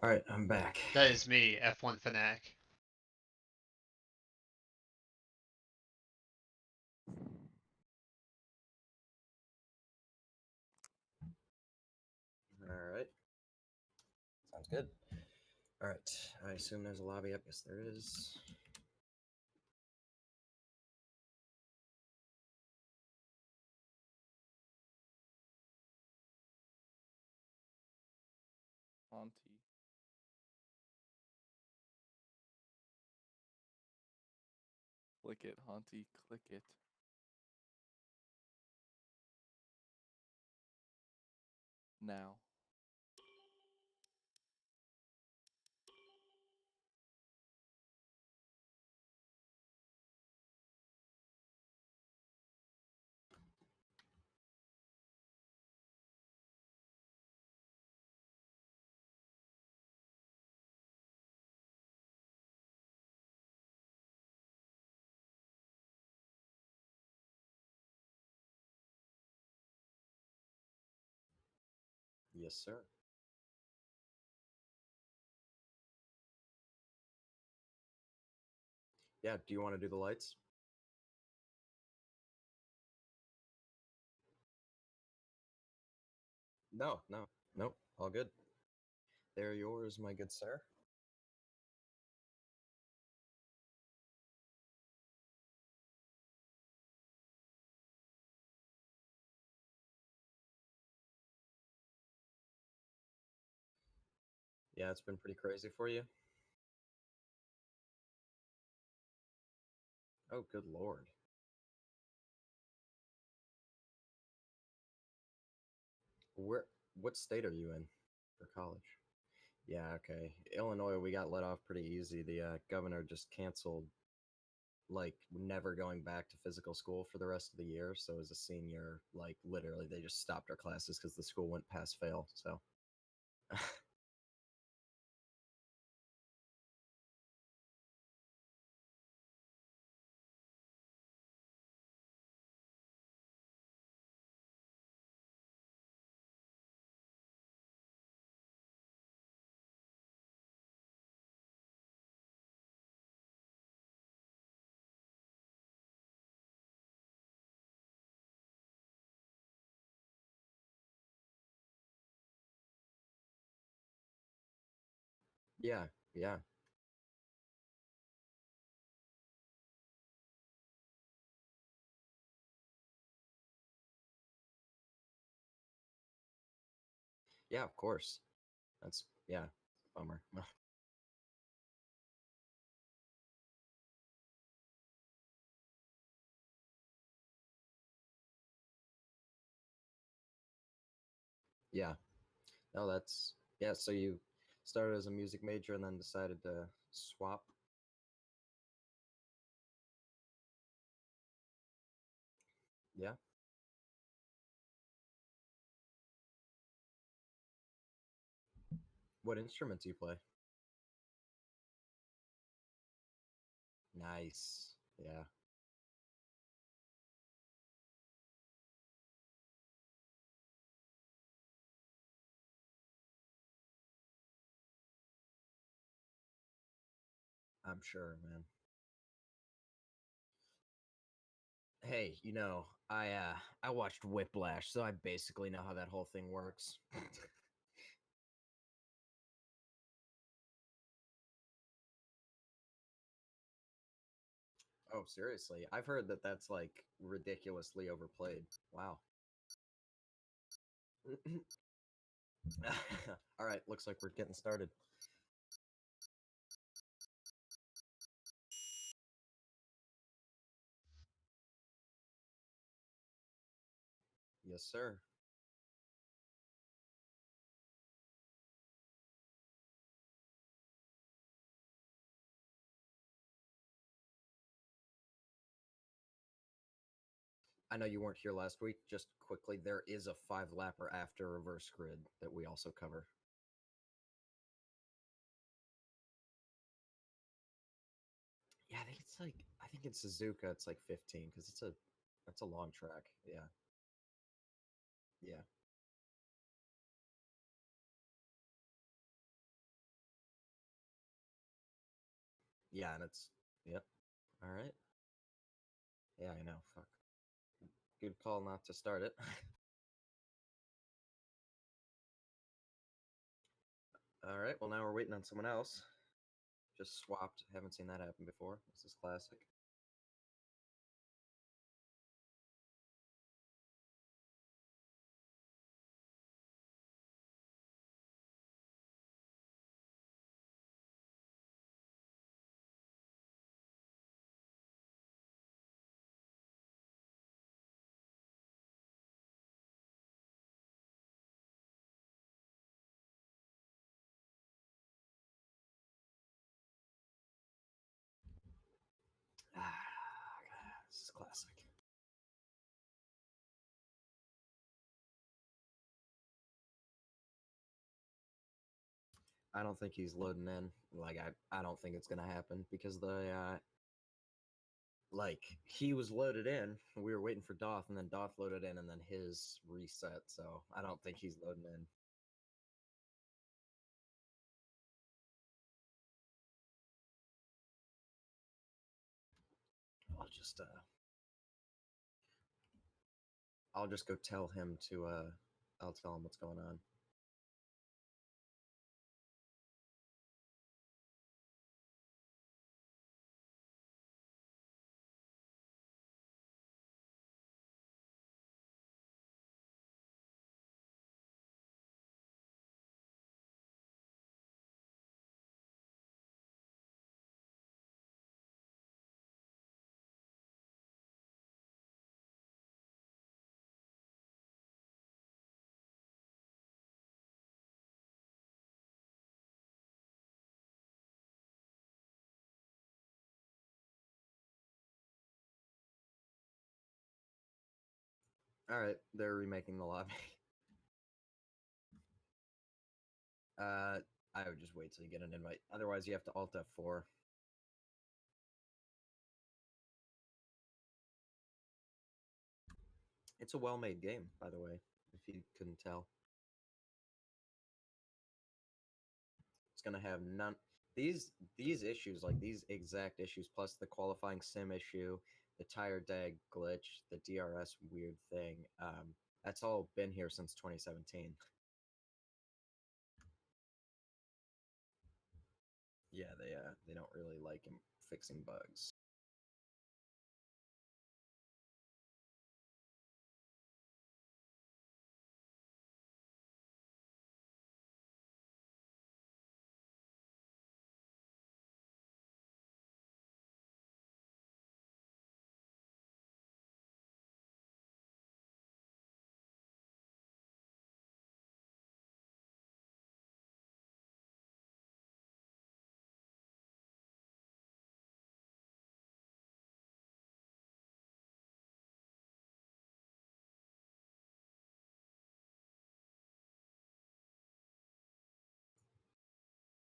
All right, I'm back. That is me, F1 Fanatic. All right, sounds good. All right, I assume there's a lobby up. Yes, there is. Auntie. Click it, Haunty, click it. Now. Yes, sir. Yeah, do you want to do the lights? No, no, nope, all good. They're yours, my good sir. Yeah, it's been pretty crazy for you. Oh, good lord. Where? What state are you in for college? Yeah, okay. Illinois, we got let off pretty easy. The governor just canceled, like, never going back to physical school for the rest of the year. So, as a senior, like, literally, they just stopped our classes because the school went pass fail. So, yeah, yeah, yeah, of course. That's, yeah, bummer. Yeah, no, that's, yeah, so you started as a music major and then decided to swap. Yeah. What instruments you play? Nice. Yeah, I'm sure, man. Hey, I watched Whiplash, so I basically know how that whole thing works. Oh, seriously. I've heard that that's like ridiculously overplayed. Wow. All right, looks like we're getting started. Yes, sir. I know you weren't here last week. Just quickly, there is a five lapper after reverse grid that we also cover. Yeah, I think it's Suzuka. It's like 15 because that's a long track. Yeah, yeah. Yeah, and it's yep. All right. Yeah, I know. Fuck. Good call not to start it. All right. Well, now we're waiting on someone else. Just swapped. Haven't seen that happen before. This is classic. This is classic. I don't think he's loading in. Like I don't think it's gonna happen because like he was loaded in. We were waiting for Doth, and then Doth loaded in, and then his reset. So I don't think he's loading in. I'll just I'll just go tell him to I'll tell him what's going on. All right, they're remaking the lobby. I would just wait till you get an invite. Otherwise, you have to Alt F4. It's a well-made game, by the way, if you couldn't tell. It's gonna have none these issues, like these exact issues, plus the qualifying sim issue, the tire dag glitch, the DRS weird thing. That's all been here since 2017. Yeah, they don't really like him fixing bugs.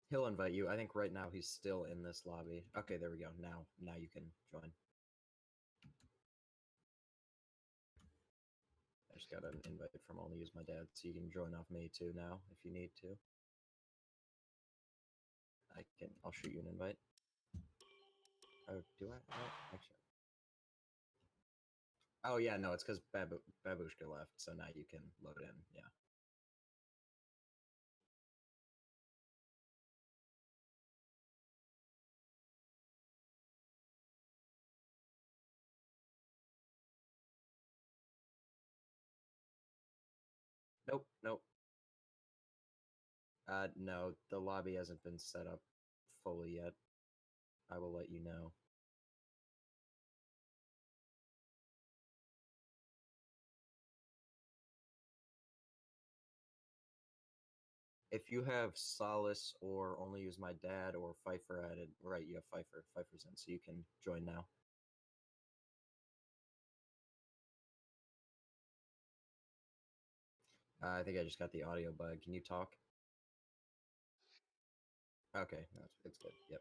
He'll invite you. I think right now he's still in this lobby. Okay, there we go. Now you can join. I just got an invite from Only Use My Dad, so you can join off me too now if you need to. I'll shoot you an invite. Oh, do I? Oh, actually. Oh yeah, no, it's because Babushka left, so now you can load in. Yeah. Nope, nope. No, the lobby hasn't been set up fully yet. I will let you know. If you have Solace or Only Use My Dad or Pfeiffer added, right, you have Pfeiffer. Pfeiffer's in, so you can join now. I think I just got the audio bug. Can you talk? Okay, no, it's good. Yep.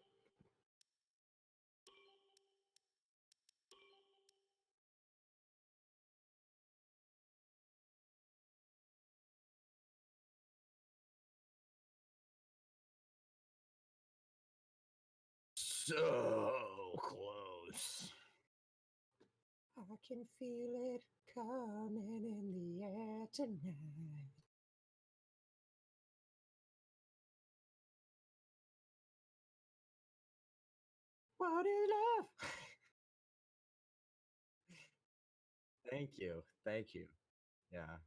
so close. I can feel it coming in the air tonight. What is love? Thank you. Thank you. Yeah.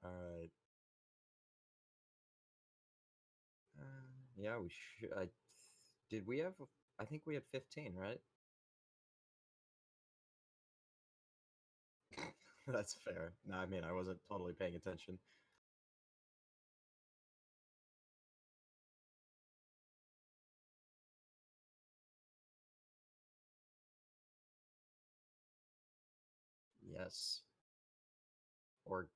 All right. Yeah, we should. Did we have? I think we had 15, right? That's fair. No, I mean, I wasn't totally paying attention. Yes. Or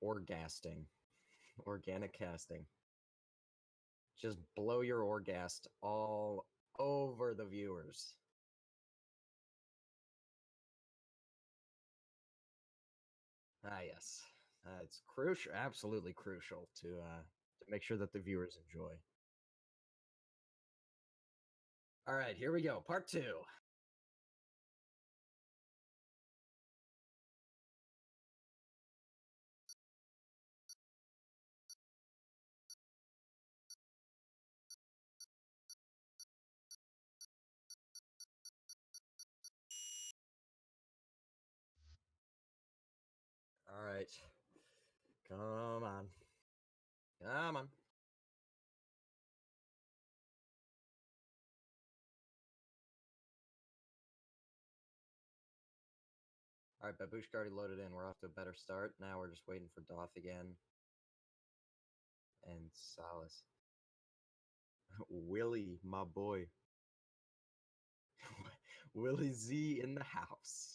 orgasting. Organic casting. Just blow your orgast all over the viewers. Ah, yes. It's crucial, absolutely crucial to make sure that the viewers enjoy. All right, here we go. Part 2. All right. Come on. Come on. All right, Babushka already loaded in. We're off to a better start. Now we're just waiting for Doth again. And Salas. Willie, my boy. Willie Z in the house.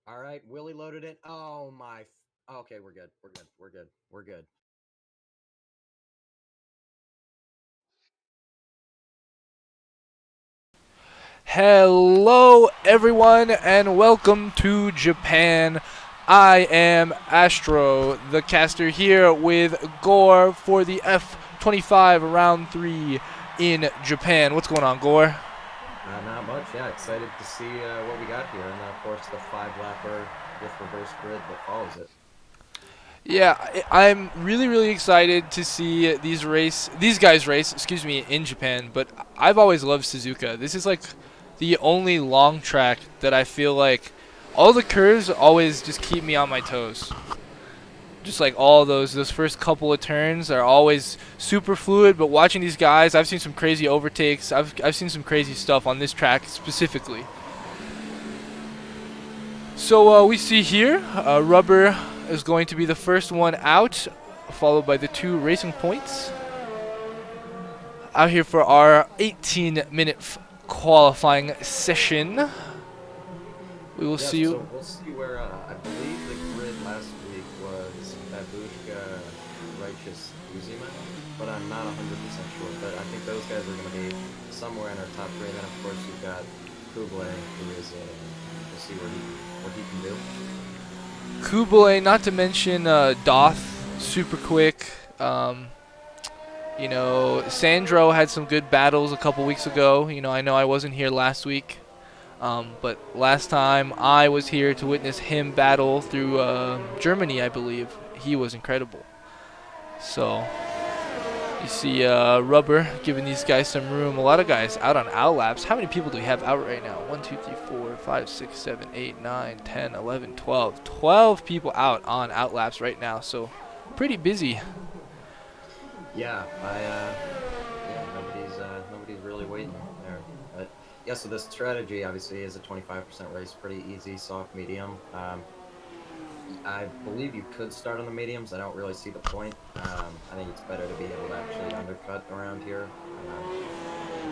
All right, Willie loaded in. Oh my. Okay, we're good. We're good. We're good. We're good. Hello, everyone, and welcome to Japan. I am Astro, the caster, here with Gore for the F25 Round 3 in Japan. What's going on, Gore? Not much. Yeah, excited to see what we got here, and of course the 5-lapper with reverse grid that follows it. Yeah, I'm really excited to see these guys race, in Japan. But I've always loved Suzuka. This is like the only long track that I feel like all the curves always just keep me on my toes. Just like all those first couple of turns are always super fluid. But watching these guys, I've seen some crazy overtakes. I've seen some crazy stuff on this track specifically. So we see here, Rubber is going to be the first one out, followed by the 2 Racing Points. Out here for our 18-minute qualifying session. We will see you. So we'll see where I believe the grid last week was Babushka, Righteous, Uzima, but I'm not 100% sure. But I think those guys are going to be somewhere in our top 3. And then of course you've got Kublai, who is we'll see what he can do. Kublai, not to mention Doth, super quick. You know, Sandro had some good battles a couple weeks ago. You know I wasn't here last week. But last time I was here to witness him battle through Germany, I believe. He was incredible. So, you see Rubber giving these guys some room. A lot of guys out on outlaps. How many people do we have out right now? 1, 2, 3, 4, 5, 6, 7, 8, 9, 10, 11, 12. 12 people out on outlaps right now. So, pretty busy. Yeah, nobody's really waiting there. But yeah, so this strategy obviously is a 25% race, pretty easy, soft, medium. I believe you could start on the mediums. I don't really see the point. I think it's better to be able to actually undercut around here.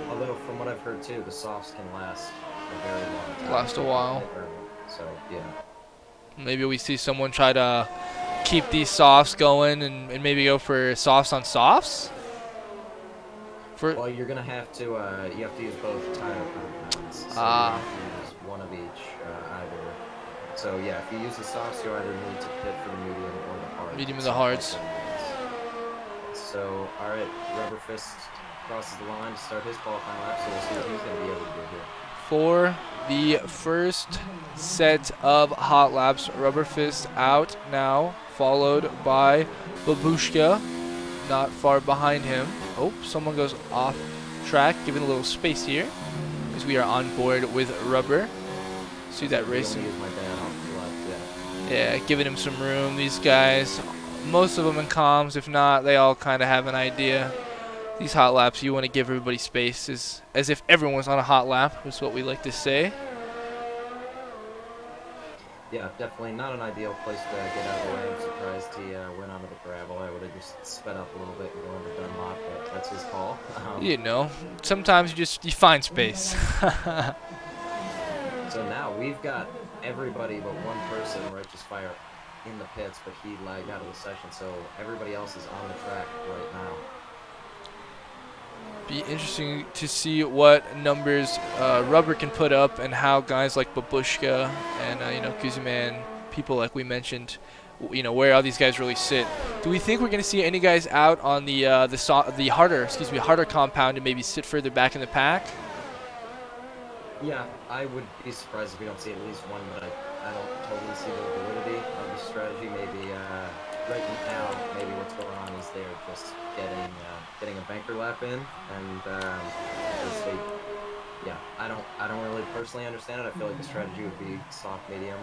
Although from what I've heard too, the softs can last a very long time. Last a while. So yeah. Maybe we see someone try to keep these softs going and maybe go for softs on softs? Well, you're gonna have to use both tire compounds. So you have to use one of each either So yeah, if you use the softs, you either need to pit for the medium or the hard. Medium and So the hards. So all right, Rubber Fist crosses the line to start his qualifying lap. So we'll see what he's going to be able to do here. For the first set of hot laps, Rubber Fist out now, followed by Babushka, not far behind him. Oh, someone goes off track, giving a little space here, as we are on board with Rubber. See that racing. Use my dad off the left, Yeah, giving him some room. These guys, most of them in comms. If not, they all kind of have an idea. These hot laps, you want to give everybody space, as if everyone was on a hot lap, is what we like to say. Yeah, definitely not an ideal place to get out of the way. I'm surprised he went onto the gravel. I would have just sped up a little bit and gone to Dunlop, but that's his call. You know, sometimes you find space. So now we've got everybody but one person, Righteous Fire, in the pits, but he lagged out of the session, so everybody else is on the track right now. Be interesting to see what numbers Rubber can put up, and how guys like Babushka and you know, Guzman, people like we mentioned, you know, where all these guys really sit. Do we think we're going to see any guys out on the harder compound and maybe sit further back in the pack? Yeah, I would be surprised if we don't see at least one, but I don't totally see the validity of the strategy. Maybe right now, maybe what's going on is they're just getting a banker lap in, and yeah, I don't really personally understand it. I feel like the strategy would be soft medium,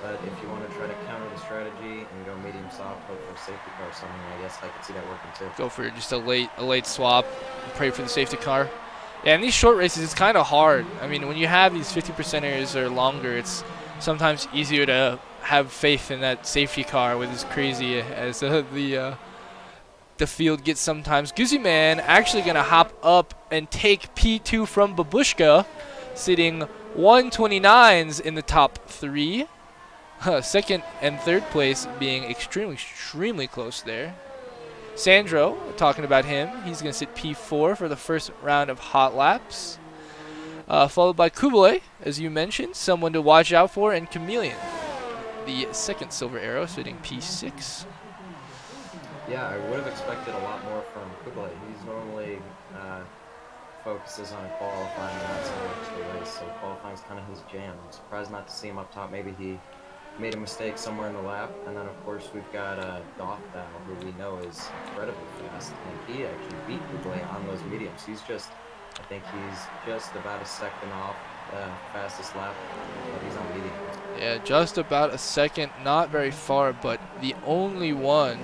but if you want to try to counter the strategy and go medium soft, hope for a safety car or something, I guess I could see that working too. Go for just a late swap, pray for the safety car. Yeah, in these short races, it's kind of hard. I mean, when you have these 50%ers or longer, it's sometimes easier to have faith in that safety car with as crazy as the field gets sometimes. Guzzy Man actually going to hop up and take P2 from Babushka, sitting 129s in the top 3. Second and third place being extremely close there. Sandro, talking about him, he's going to sit P4 for the first round of hot laps. Followed by Kublai, as you mentioned, someone to watch out for, and Chameleon, the second Silver Arrow, sitting P6. Yeah, I would have expected a lot more from Kublai. He's normally focuses on qualifying, not so much the race, so qualifying is kind of his jam. I'm surprised not to see him up top. Maybe he made a mistake somewhere in the lap. And then, of course, we've got Doth now, who we know is incredibly fast, and he actually beat Kublai on those mediums. I think he's just about a second off the fastest lap, but he's on medium. Yeah, just about a second, not very far, but the only one,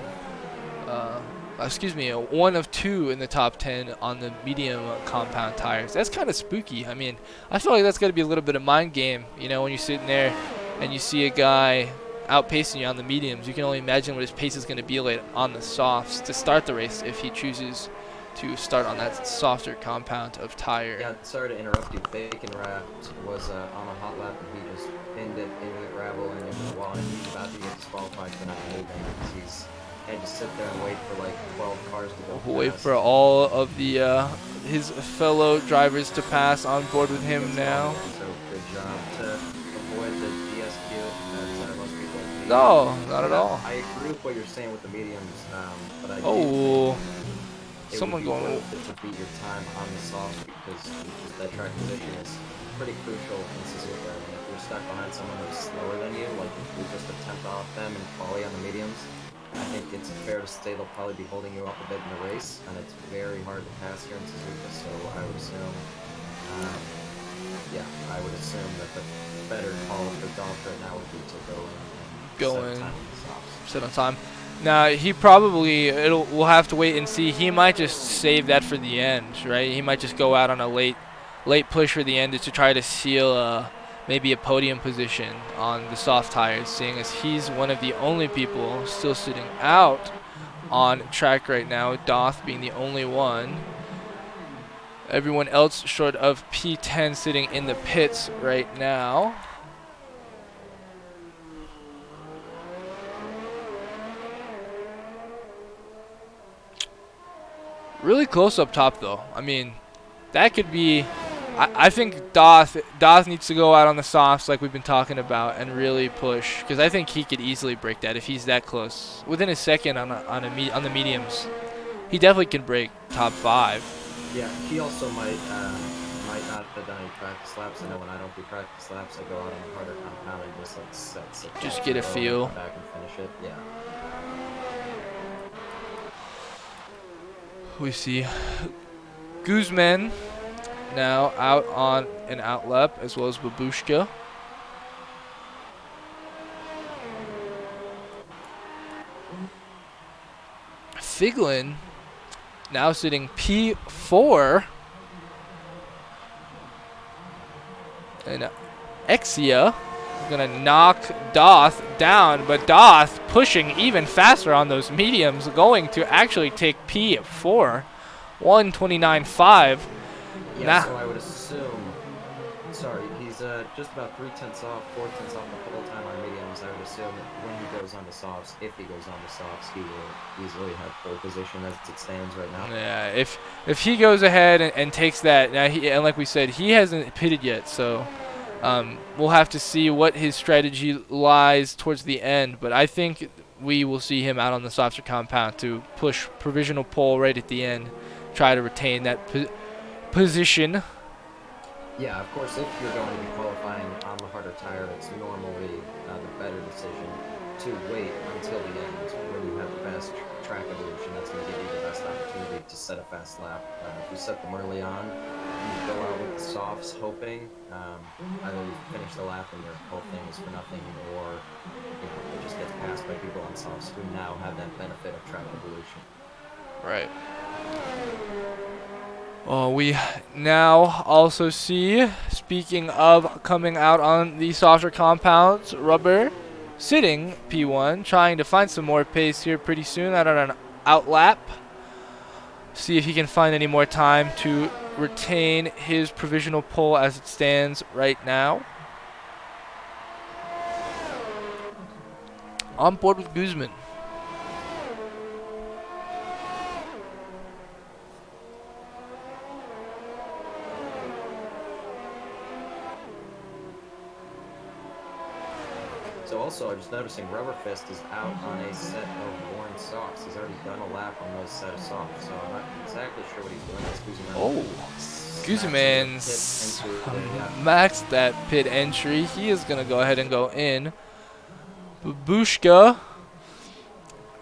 one of two in the top 10 on the medium compound tires. That's kind of spooky. I mean, I feel like that's got to be a little bit of mind game, you know, when you're sitting there and you see a guy outpacing you on the mediums. You can only imagine what his pace is going to be like on the softs to start the race if he chooses to start on that softer compound of tire. Yeah, sorry to interrupt you. Bacon Wrapped was on a hot lap, and he just pinned it into the gravel and into the wall, and he's about to get disqualified for not moving because he's had to sit there and wait for like 12 cars to go Wait past. for all of the his fellow drivers to pass on board with him now. So good job to avoid the DSQ, as most people think. No, not at all. I agree with what you're saying with the mediums, but I Oh, it someone would be going. worth it to beat your time on the soft, because that track position is pretty crucial in Suzuka. I mean, if you're stuck behind someone who's slower than you, like if you just attempt off them and quali on the mediums, I think it's fair to say they'll probably be holding you up a bit in the race, and it's very hard to pass here in Suzuka, so I would assume, that the better call for Dolph right now would be to go in. Sit on time. Now he probably we'll have to wait and see. He might just save that for the end, right? He might just go out on a late push for the end to try to seal maybe a podium position on the soft tires, seeing as he's one of the only people still sitting out on track right now, Doth being the only one. Everyone else short of P10 sitting in the pits right now. Really close up top, though. I mean, that could be I think Doth needs to go out on the softs like we've been talking about and really push, because I think he could easily break that if he's that close. Within a second on the mediums, he definitely can break top 5. Yeah, he also might not have done any practice laps. I know when I don't do practice laps, I go out on the harder compound and just like sit Just back get a and go and feel. come back and finish it. Yeah. We see Guzman now out on an out lap, as well as Babushka. Figlin now sitting P4. And Exia gonna knock Doth down, but Doth pushing even faster on those mediums, going to actually take P4, 129.5. Yeah, Nah. so I would assume. Sorry, he's just about 3/10 off, 4/10 off the whole time on mediums. I would assume when he goes on to softs, if he goes on to softs, he will easily have pole position as it stands right now. Yeah, if he goes ahead and takes that, now and like we said, he hasn't pitted yet, so we'll have to see what his strategy lies towards the end. But I think we will see him out on the softer compound to push provisional pole right at the end, try to retain that position. Yeah, of course, if you're going to be qualifying on the harder tire, it's normally the better decision to wait until the end when you have the best track evolution. That's going to give you the best opportunity to set a fast lap. If you set them early on, you go out with the softs hoping either you finish the lap and your whole thing is for nothing, or it just gets passed by people on softs who now have that benefit of track evolution. Right. We now also see, speaking of coming out on the softer compounds, Rubber sitting P1, trying to find some more pace here pretty soon out on an out lap. See if he can find any more time to retain his provisional pole as it stands right now. On board with Guzman. So also, I'm just noticing Rubber Fist is out on a set of worn socks. He's already done a lap on those set of socks, so I'm not exactly sure what he's doing. Guzman's Maxed that pit entry. He is going to go ahead and go in. Babushka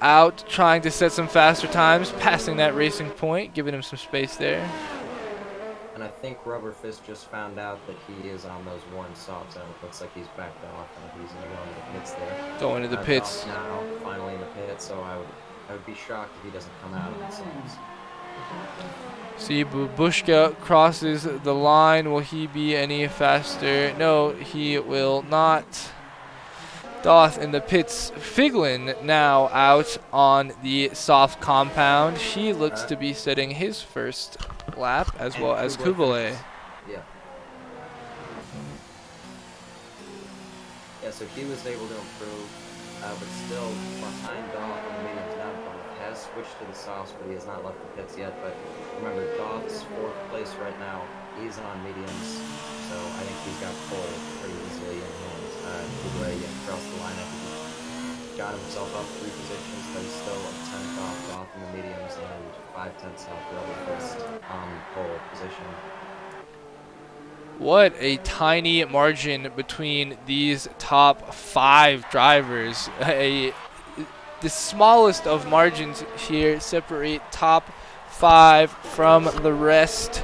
out trying to set some faster times, passing that racing point, giving him some space there. And I think Rubber Fist just found out that he is on those worn socks, and it looks like he's backed off, and he's going to go into the pits there. Going to the pits. Now, finally in the pits, so I would be shocked if he doesn't come out on the socks. See, Babushka crosses the line. Will he be any faster? No, he will not. Doth in the pits. Figlin now out on the soft compound. He looks to be setting his first lap, as well as Kubale. Yeah. Yeah, so he was able to improve, but still behind Doth on the mediums now. Doth has switched to the softs, but he has not left the pits yet. But remember, Doth's 4th place right now is on mediums, so I think he's got pole pretty easily in hand. Kubale across the line, I think he got himself up 3 positions, but he's still a 10th off Doth in the mediums and 5/10 off Rubber Fist on pole position. What a tiny margin between these top 5 drivers. The smallest of margins here separate top 5 from the rest.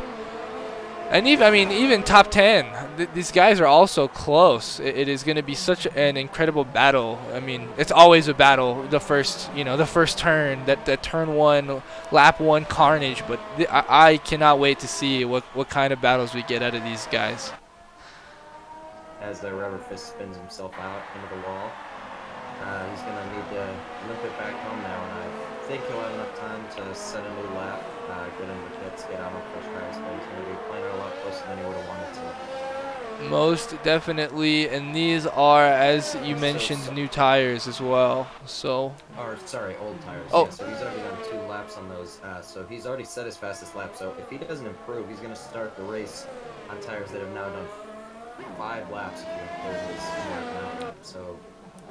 And even top 10. These guys are also close. It is going to be such an incredible battle. I mean, it's always a battle. The first turn, that turn 1, lap 1 carnage. But I cannot wait to see what kind of battles we get out of these guys. As the Rubber Fist spins himself out into the wall, he's going to need to limp it back home now, and I think he'll have enough time to set a new lap, get into the pits, get out on first tries, but he's going to be playing it a lot closer than he would have wanted to. Most definitely, and these are, as you mentioned, So- new tires as well. So, Or sorry, old tires. Oh. Yeah, so he's already done 2 laps on those. So he's already set his fastest lap. So if he doesn't improve, he's gonna start the race on tires that have now done 5 laps if you include his lap mountain. So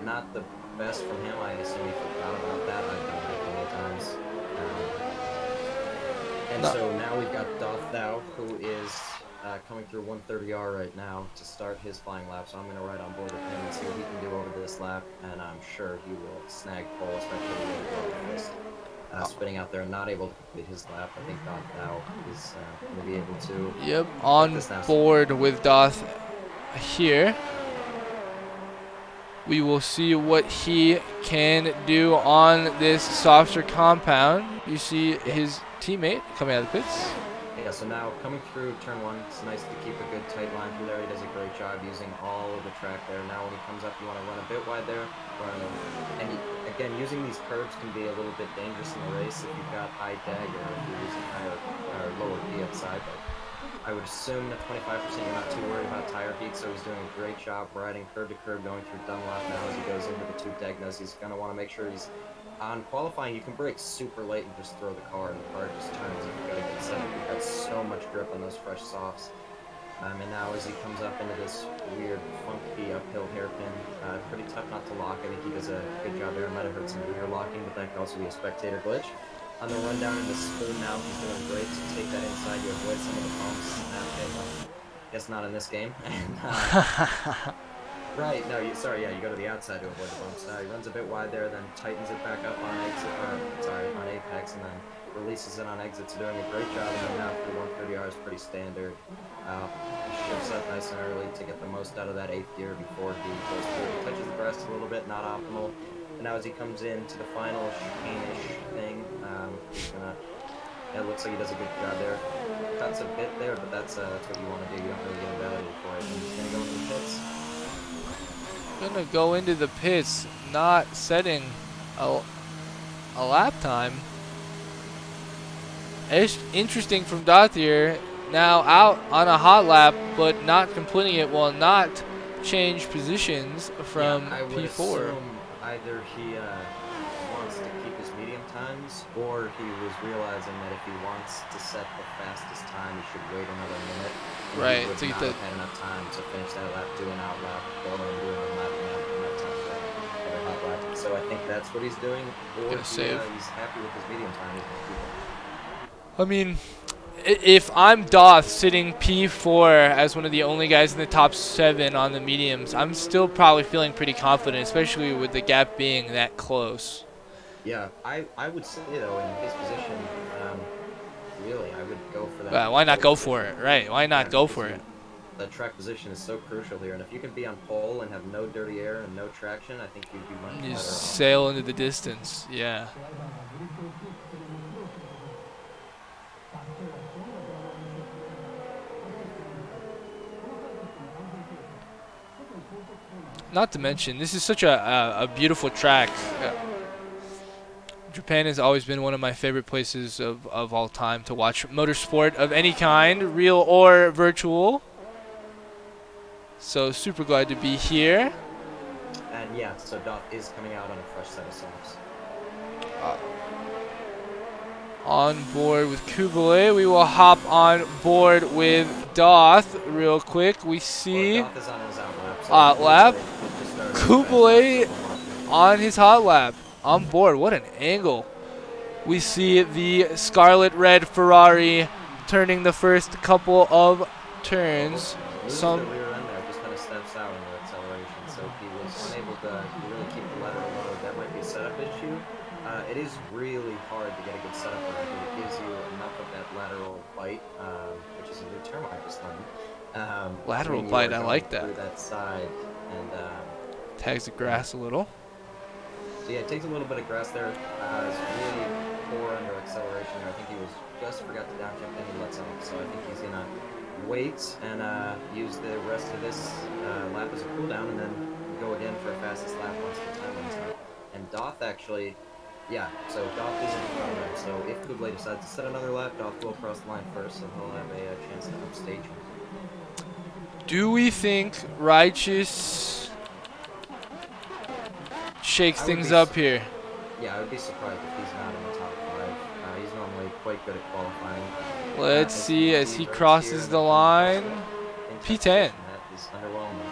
not the best from him. I assume he forgot about that. I've done that many times. And No. so now we've got Doth Thou, who is coming through 130R right now to start his flying lap. So I'm going to ride on board with him and see what he can do over this lap. And I'm sure he will snag pole, especially with spinning out there and not able to complete his lap. I think Doth Thou is going to be able to. yep, on this now. board with Doth here. We will see what he can do on this softer compound. You see his teammate coming out of the pits. Yeah, so now coming through turn 1, it's nice to keep a good tight line through there. He does a great job using all of the track there. Now when he comes up, you want to run a bit wide there. Again, using these curbs can be a little bit dangerous in the race if you've got high deg or if you're using higher or lower P upside. But I would assume that 25% you're not too worried about tire heat, so he's doing a great job riding curb to curb, going through Dunlop now as he goes into the 2 Degnas. He's going to want to make sure he's on qualifying. You can brake super late and just throw the car, and the car just turns. You've got to get set up. You've got so much grip on those fresh softs. And now as he comes up into this weird, funky uphill hairpin, pretty tough not to lock. I think he does a good job there. Might have hurt some rear locking, but that could also be a spectator glitch. On the run down into Spoon now, he's doing great to take that inside. You avoid some of the bumps. Okay, well, guess not in this game. Right, no, sorry, yeah, you go to the outside to avoid the bumps. He runs a bit wide there, then tightens it back up on on apex, and then releases it on exit. So doing a great job, and then now through 130R is pretty standard. Shifts up nice and early to get the most out of that 8th gear before he goes through. He touches the breast a little bit, not optimal. And now as he comes into the final chicane-ish thing, he's gonna. It looks like he does a good job there. Cuts a bit there, but that's what you want to do. You don't really get a value for it. And he's gonna go into the pits. Gonna go into the pits, not setting a lap time. It's interesting from Doth here. Now out on a hot lap, but not completing it will not change positions from I would P4. assume either he wants to keep his medium times, or he was realizing that if he wants to set the fastest time, he should wait another minute. And Right, he would to get not the- have had enough time to finish that lap, do an out lap, go and do another lap, and have enough time for another hot lap. So I think that's what he's doing, or Gonna save. he's happy with his medium time. He's gonna keep it. I mean, if I'm Doth sitting P4 as one of the only guys in the top 7 on the mediums, I'm still probably feeling pretty confident, especially with the gap being that close. Yeah, I would say though in his position, really I would go for that. Why not pole go for position. it, right? Why not Yeah, go because for it? That track position is so crucial here, and if you can be on pole and have no dirty air and no traction, I think you'd be much better You off. sail into the distance, yeah. Not to mention, this is such a beautiful track. Japan has always been one of my favorite places of all time to watch motorsport of any kind, real or virtual. So super glad to be here. And yeah, so Doth is coming out on a fresh set of softs. On board with Kubale, we will hop on board with Doth real quick. We see Well, Doth is on his out lap. So Hot lap. just started Kubale fast lap, so on his hot lap. On board, what an angle. We see the scarlet red Ferrari turning the first couple of turns. loses Some the rear end there, just kind of steps out in the acceleration, so he was unable to really keep the lateral load. That might be a setup issue. It is really hard to get a good setup on it, but it gives you enough of that lateral bite, which is a new term I just learned. Lateral when you bite, are I going like that. through that side, and tags the grass a little. so yeah, it takes a little bit of grass there. It's really poor under acceleration there. I think he was just forgot to downshift and he lets off. So I think he's gonna wait and use the rest of this lap as a cooldown, and then go again for a fastest lap once the time runs out. And Doth actually, yeah, so Doth is in front of him. So if Kubale decides to set another lap, Doth will cross the line first, and he'll have a chance to upstage him. Do we think Righteous shakes I would things be up here? Yeah, I would be surprised if he's not in the top 5. He's normally quite good at qualifying. Let's see as he verts crosses here, the and then line. in 10th P10. position. That is underwhelming.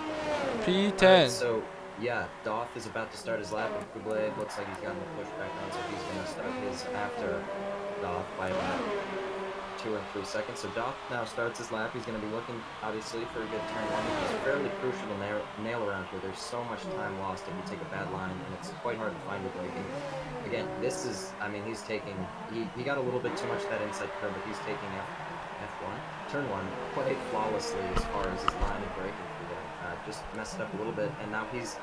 P10. Alright, so yeah, Doth is about to start his lap, and Kublai looks like he's gotten the push back on, so he's going to start his after Doth by about 2 or 3 seconds. So Doth now starts his lap. He's going to be looking, obviously, for a good turn one, which is fairly crucial to nail around here. There's so much time lost if you take a bad line, and it's quite hard to find your braking. Again, this is, I mean, he's taking, he got a little bit too much of that inside curve, but he's taking F1, turn 1, quite flawlessly as far as his line and braking through there. Just messed it up a little bit, and now he's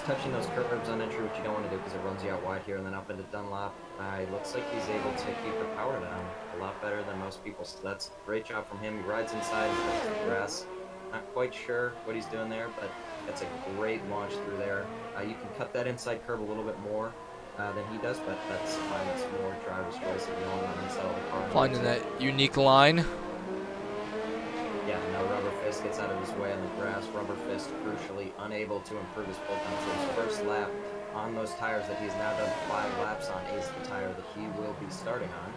touching those curves on entry, which you don't want to do because it runs you out wide here, and then up into Dunlop. It looks like he's able to keep the power down a lot better than most people, so that's a great job from him. He rides inside and touches the grass. Not quite sure what he's doing there, but that's a great launch through there. You can cut that inside curve a little bit more than he does, but that's fine. It's more driver's choice if you don't want to install the car. Finding that unique line. Yeah, now Rubber Fist gets out of his way on the grass. Rubber Fist crucially unable to improve his pull time. So his first lap on those tires that he's now done 5 laps on is the tire that he will be starting on.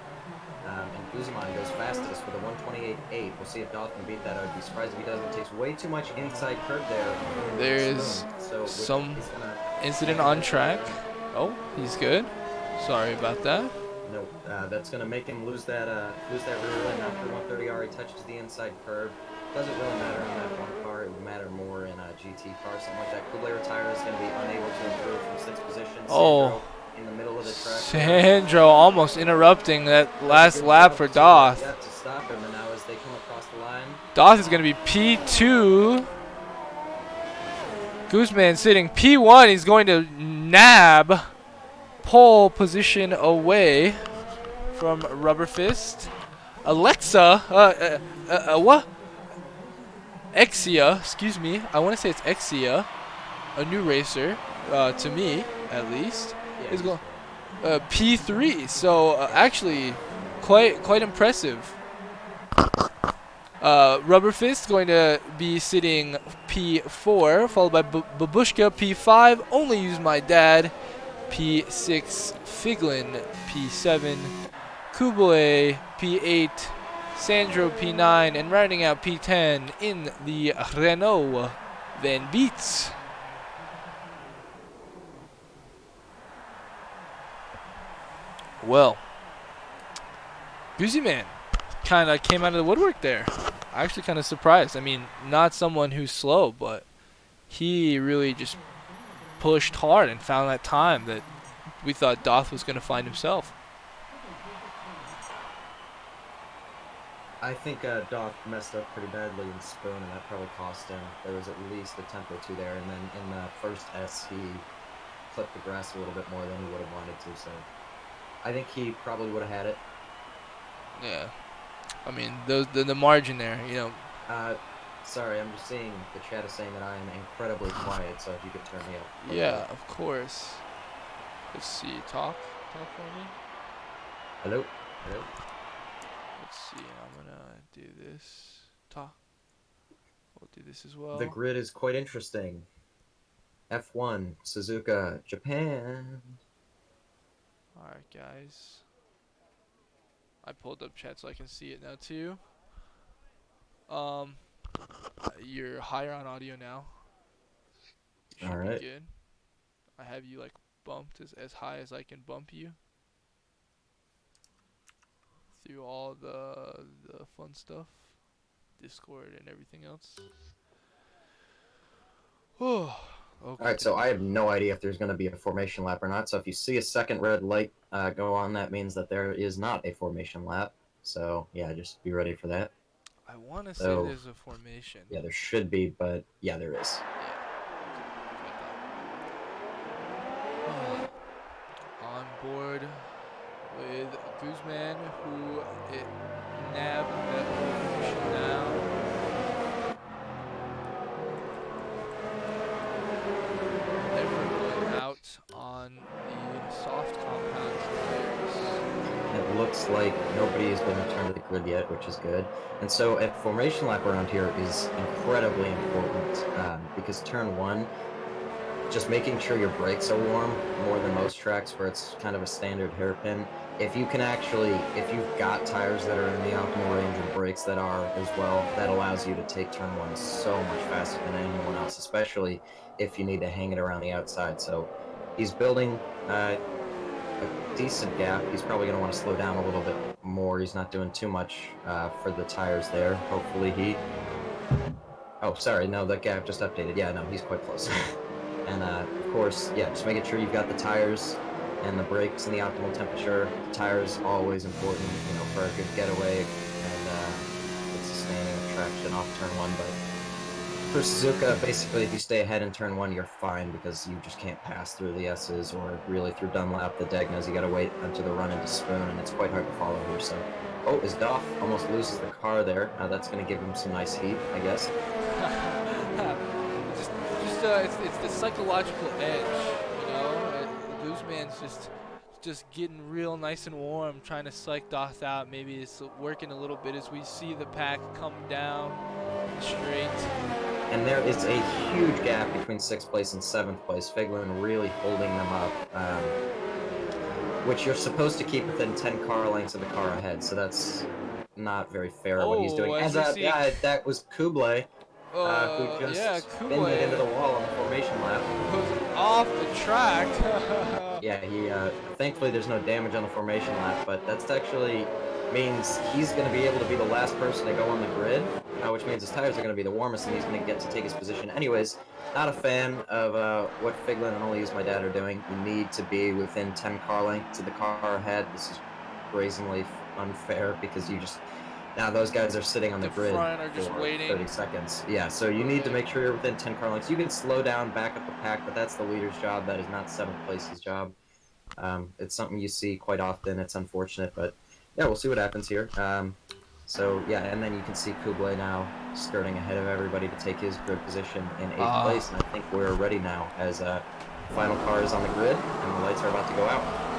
And Guzman goes fastest with a 128.8. We'll see if Doth can beat that. I'd be surprised if he doesn't. It takes way too much inside curve there. There is some incident on track. Oh, he's good. Sorry about that. Nope, that's going to make him lose that rear end after 130R. He touches the inside curve. Doesn't really matter on that one car. It would matter more in a GT car, something like that. Kublai retire is going to be unable to improve from 6th position. Oh, Sandro in the middle of the track. Sandro almost interrupting that last lap for Doth. Yeah, to stop him, and now as they come across the line, Doth is going to be P2. Guzman sitting P1. He's going to nab pole position away from Rubber Fist. Alexa, what? Exia, excuse me. I want to say it's Exia, a new racer, to me at least, is going P3. So actually, quite impressive. Rubber Fist going to be sitting P4, followed by Babushka P5. Only use my dad. P6 Figlin, P7 Kublai, P8 Sandro, P9, and rounding out P10 in the Renault Van Beets. Well, Guzzi Man kind of came out of the woodwork there. Actually kind of surprised. I mean, not someone who's slow, but he really just pushed hard and found that time that we thought Doth was going to find himself. I think Doth messed up pretty badly in Spoon, and that probably cost him. There was at least a tenth or two there, and then in the first S, he clipped the grass a little bit more than he would have wanted to, so I think he probably would have had it. Yeah. I mean, the margin there, you know. Sorry, I'm just seeing the chat is saying that I am incredibly quiet, so if you could turn me up. Yeah, of course. Let's see. Talk for me. Hello? Hello? Let's see. I'm going to do this. Talk. We'll do this as well. The grid is quite interesting. F1, Suzuka, Japan. Alright, guys. I pulled up chat so I can see it now, too. You're higher on audio now. You should Alright. be good. I have you, like, bumped as high as I can bump you. Through all the fun stuff. Discord and everything else. Oh, okay. Alright, so I have no idea if there's going to be a formation lap or not, so if you see a second red light go on, that means that there is not a formation lap. So, yeah, just be ready for that. I want to say there's a formation. Yeah, there should be, but yeah, there is. Yeah. On board with Guzman, who nabbed that position now. Everyone out on the soft compound tires. It looks looks like nobody has been returned to the grid yet, which is good. And so a formation lap around here is incredibly important because turn 1, just making sure your brakes are warm more than most tracks where it's kind of a standard hairpin. If you've got tires that are in the optimal range and brakes that are as well, that allows you to take turn 1 so much faster than anyone else, especially if you need to hang it around the outside. So he's building a decent gap. He's probably going to want to slow down a little bit more. He's not doing too much for the tires there. Hopefully he... Oh, sorry, no, the gap just updated. Yeah, no, he's quite close. And of course, yeah, just making sure you've got the tires and the brakes in the optimal temperature. The tires always important, you know, for a good getaway and good sustaining of traction off turn 1. But for Suzuka, basically, if you stay ahead in turn 1, you're fine because you just can't pass through the S's or really through Dunlap, the Degnas. You got to wait until the run into Spoon, and it's quite hard to follow here. So, oh, as Doff almost loses the car there. That's going to give him some nice heat, I guess. It's the psychological edge, you know. Guzman's just getting real nice and warm, trying to psych Doth out. Maybe it's working a little bit as we see the pack come down straight. And there is a huge gap between 6th place and 7th place. Figlin really holding them up, which you're supposed to keep within 10 car lengths of the car ahead. So that's not very fair what he's doing. Yeah, that was Kublai. Who just pinned it into the wall on the formation lap. Goes off the track. Yeah, he thankfully there's no damage on the formation lap, but that's actually means he's going to be able to be the last person to go on the grid, which means his tires are going to be the warmest and he's going to get to take his position. Anyways, not a fan of what Figlin and Only Use My Dad are doing. You need to be within 10 car lengths of the car ahead. This is brazenly unfair because you just... Now those guys are sitting on the grid for waiting 30 seconds. Yeah, so you need to make sure you're within 10 car lengths. You can slow down, back up the pack, but that's the leader's job. That is not 7th place's job. It's something you see quite often. It's unfortunate, but yeah, we'll see what happens here. So yeah, and then you can see Kublai now skirting ahead of everybody to take his grid position in 8th place. And I think we're ready now as final car is on the grid and the lights are about to go out.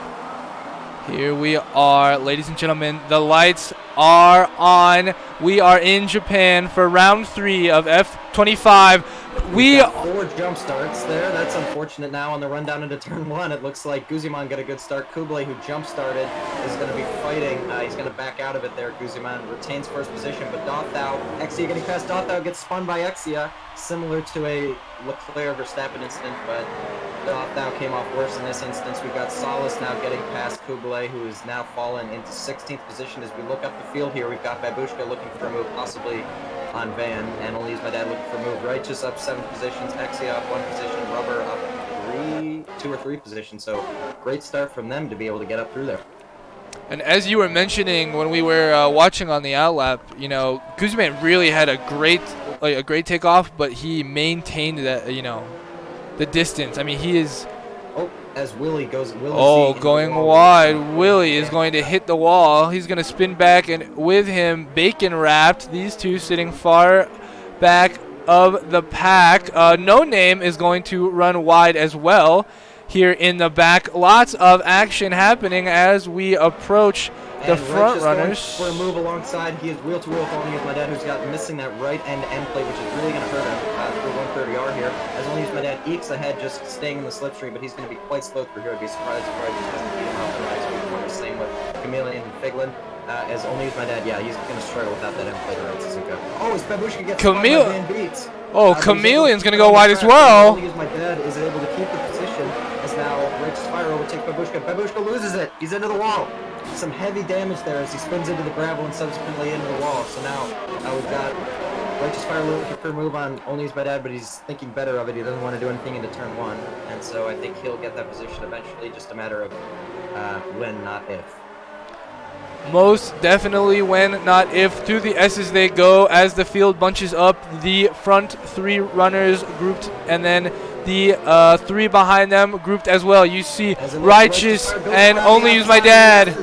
Here we are, ladies and gentlemen. The lights are on. We are in Japan for round 3 of F25. We got 4 jump starts there. That's unfortunate now on the run down into turn 1. It looks like Guzman got a good start. Kublai, who jump started, is going to be fighting. He's going to back out of it there. Guzman retains first position, but Dothau, Exia getting past Dothau, gets spun by Exia, similar to a Leclerc-Verstappen incident, but Dothau came off worse in this instance. We've got Salas now getting past Kublai, who is now fallen into 16th position. As we look up the field here, we've got Babushka looking for a move, possibly on Van, and Only Use My Dad looking for a move. Righteous up 7 positions, Exia up 1 position, Rubber up 2 or 3 positions. So great start from them to be able to get up through there. And as you were mentioning when we were watching on the outlap, you know, Guzman really had a great takeoff, but he maintained that, you know, the distance. I mean, he is... Oh, as Willie goes... going wide. Willie is going to hit the wall. He's going to spin back, and with him, Bacon wrapped. These two sitting far back of the pack. No Name is going to run wide as well here in the back. Lots of action happening as we approach the front runners. For a move alongside, he is wheel to wheel with Only Use My Dad, who's got missing that right end plate, which is really going to hurt him through 130R here. As Only Use My Dad ekes ahead, just staying in the slipstream, but he's going to be quite slow through here. I'd be surprised if he doesn't beat him out the high speed. Same with Chameleon and Figlin. As Only Use My Dad, yeah, he's going to struggle without that end plate around Suzuka. Oh, as Babushka gets Van Beats. Oh, Chameleon's going to go wide as well. Only Use My Dad is able to keep the position as now Righteous Fire overtakes Babushka. Babushka loses it. He's into the wall. Some heavy damage there as he spins into the gravel and subsequently into the wall. So now we've got Righteous Fire looking for a move on Only Use My Dad, but he's thinking better of it. He doesn't want to do anything into turn 1. And so I think he'll get that position eventually, just a matter of when, not if. Most definitely when, not if. Through the S's they go as the field bunches up. The front 3 runners grouped, and then the 3 behind them grouped as well. You see Righteous and Only Use My Dad.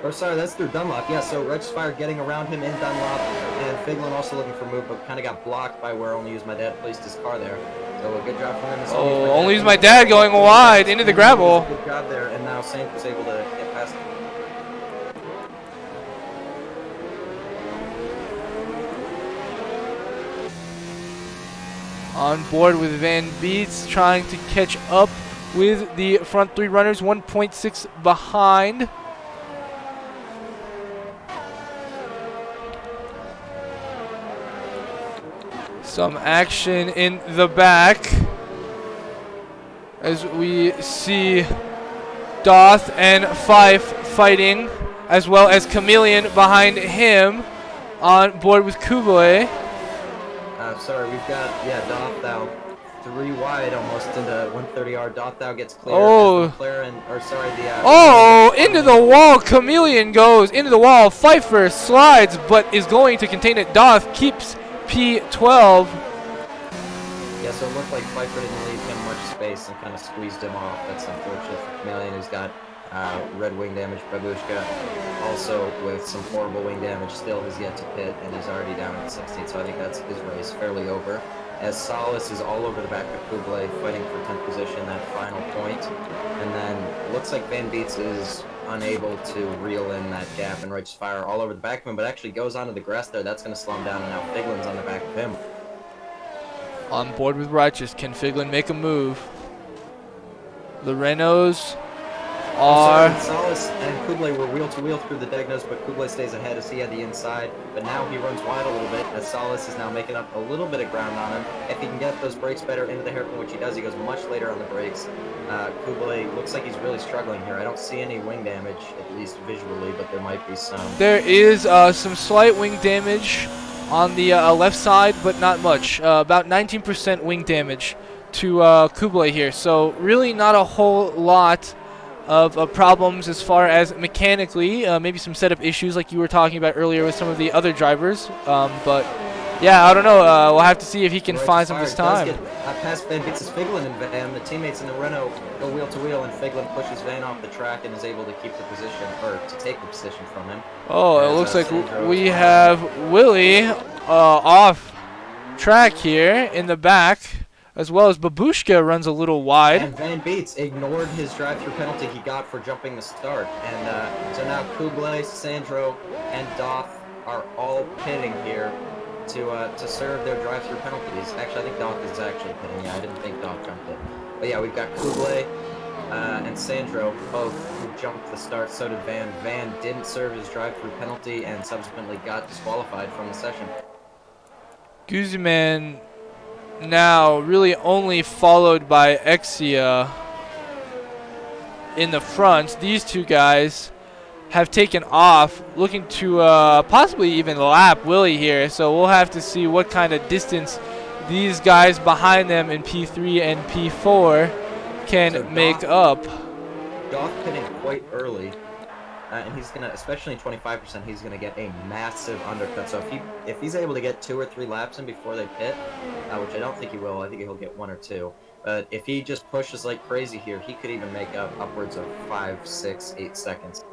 Or sorry, that's through Dunlop. Yeah, so Righteous Fire getting around him in Dunlop, and Figlin also looking for a move, but kind of got blocked by where Only Use My Dad placed his car there. So a good job from him. Only Use My Dad going wide into the gravel. Good job there, and now Saint was able to get past him. on board with Van Beets, trying to catch up with the front three runners, 1.6 behind. Some action in the back as we see Doth and Fife fighting, as well as Chameleon behind him on board with Kublai. Sorry, we've got, Doth now 3 wide almost into 130R. Doth now gets clear. Oh. As the McLaren, or sorry, the... Oh, into the wall. Chameleon goes into the wall. Pfeiffer slides, but is going to contain it. Doth keeps P12. Yeah, so it looked like Pfeiffer didn't leave him much space and kind of squeezed him off. That's unfortunate for Chameleon, who's got red wing damage. Babushka also with some horrible wing damage still has yet to pit, and he's already down at 16, so I think that's his race fairly over. As Salas is all over the back of Kublai, fighting for 10th position, that final point. And then it looks like Van Beets is unable to reel in that gap, and Righteous Fire all over the back of him, but actually goes onto the grass there. That's going to slow him down, and now Figlin's on the back of him. On board with Righteous. Can Figlin make a move? The Renaults are... Salas and Kublai were wheel to wheel through the Degnos, but Kublai stays ahead as he had the inside. But now he runs wide a little bit, as Salas is now making up a little bit of ground on him. If he can get those brakes better into the hairpin, which he does, he goes much later on the brakes. Kublai looks like he's really struggling here. I don't see any wing damage, at least visually, but there might be some. There is some slight wing damage on the left side, but not much. About 19% wing damage to Kublai here. So really not a whole lot of problems as far as mechanically. Maybe some setup issues like you were talking about earlier with some of the other drivers. But yeah, I don't know. We'll have to see if he can find some this time. Past Van Beets' Figlin and Van. The teammates in the Renault go wheel to wheel, and Figlin pushes Van off the track and is able to keep the position, or to take the position from him. Oh, it looks like we have Willie off track here in the back, as well as Babushka runs a little wide. And Van Beets ignored his drive-through penalty he got for jumping the start. And so now Kublai, Sandro, and Doth are all pitting here to serve their drive-through penalties. Actually, I think Doth is actually pitting. Yeah, I didn't think Doth jumped it. But yeah, we've got Kublai and Sandro both who jumped the start. So did Van. Van didn't serve his drive-through penalty and subsequently got disqualified from the session. Guzman now really only followed by Exia in the front. These two guys have taken off, looking to possibly even lap Willie here. So we'll have to see what kind of distance these guys behind them in P3 and P4 can make up. Doth pitting quite early, and he's gonna, especially in 25%, he's gonna get a massive undercut. So if he's able to get 2 or 3 laps in before they pit, which I don't think he will, I think he'll get 1 or 2. But if he just pushes like crazy here, he could even make up upwards of 5, 6, 8 seconds.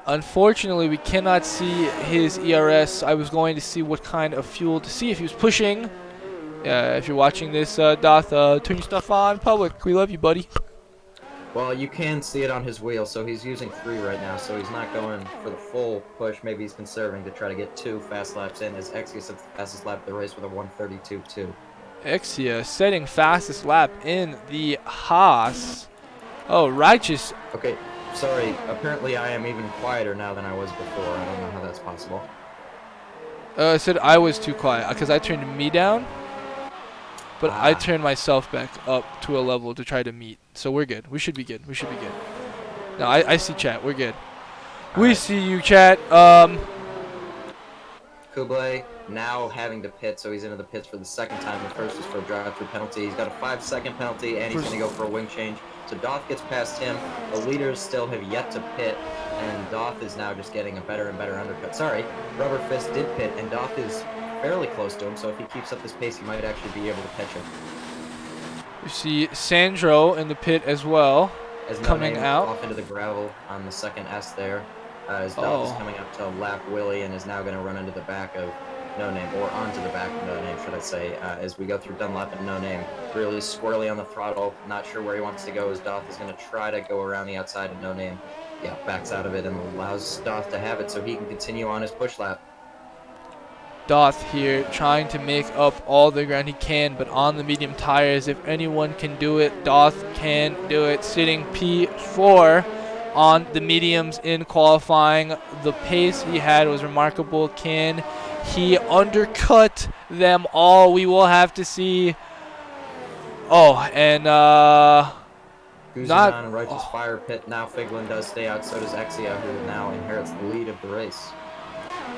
Unfortunately, we cannot see his ERS. I was going to see what kind of fuel to see if he was pushing. If you're watching this, Doth, turn your stuff on public. We love you, buddy. Well, you can see it on his wheel, so he's using 3 right now, so he's not going for the full push. Maybe he's conserving to try to get 2 fast laps in, as Exia sets the fastest lap of the race with a 1:32.2. Exia setting fastest lap in the Haas. Oh, Righteous. Okay, sorry. Apparently I am even quieter now than I was before. I don't know how that's possible. I said I was too quiet because I turned me down. But I turned myself back up to a level to try to meet. So we're good. We should be good. We should be good. No, I see chat. We're good. We see you, chat. Kublai now having to pit, so he's into the pits for the second time. The first was for a drive-through penalty. He's got a 5-second penalty, and he's going to go for a wing change. So Doth gets past him. The leaders still have yet to pit, and Doth is now just getting a better and better undercut. Sorry, Rubber Fist did pit, and Doth is fairly close to him, so if he keeps up this pace, he might actually be able to catch him. You see Sandro in the pit as well, as coming out. Off into the gravel on the second S there. As Doth is coming up to lap Willie and is now going to run into the back of No Name, or onto the back of No Name, should I say, as we go through Dunlap and No Name. Really squirrely on the throttle, not sure where he wants to go, as Doth is going to try to go around the outside of No Name. Yeah, backs out of it and allows Doth to have it so he can continue on his push lap. Doth here trying to make up all the ground he can, but on the medium tires. If anyone can do it, Doth can do it. Sitting P4 on the mediums in qualifying. The pace he had was remarkable. Can he undercut them all? We will have to see. Oh, and Guzman and Righteous Fire pit. Now Figlin does stay out, so does Exia, who now inherits the lead of the race.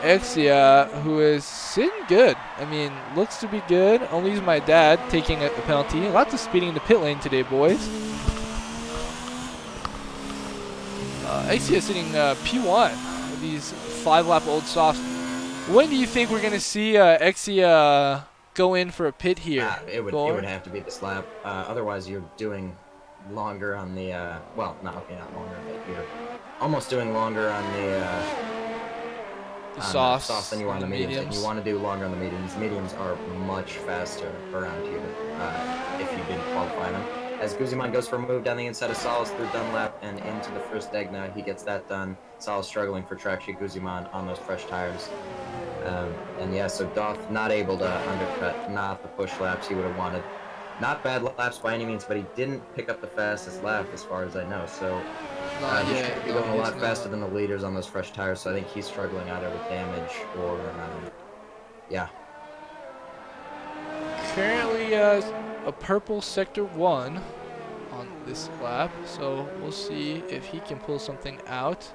Exia, who is sitting good. I mean, looks to be good. Only is my dad taking a penalty. Lots of speeding in the pit lane today, boys. Exia sitting P1. These 5-lap old softs. When do you think we're going to see Exia go in for a pit here? It would have to be this lap. Otherwise, you're doing longer on the, well, not longer, but you're almost doing longer on the softs than you are on the mediums. And you want to do longer on the mediums. Mediums are much faster around here if you didn't qualify them. As Guzman goes for a move down the inside of Salas through Dunlap and into the first Degna, he gets that done. Salas struggling for traction. Guzman on those fresh tires. And yeah, so Doth not able to undercut, not the push laps he would have wanted. Not bad laps by any means, but he didn't pick up the fastest lap as far as I know. So he should be going a lot faster than the leaders on those fresh tires. So I think he's struggling either with damage or, yeah. Currently a purple sector 1 on this lap, so we'll see if he can pull something out.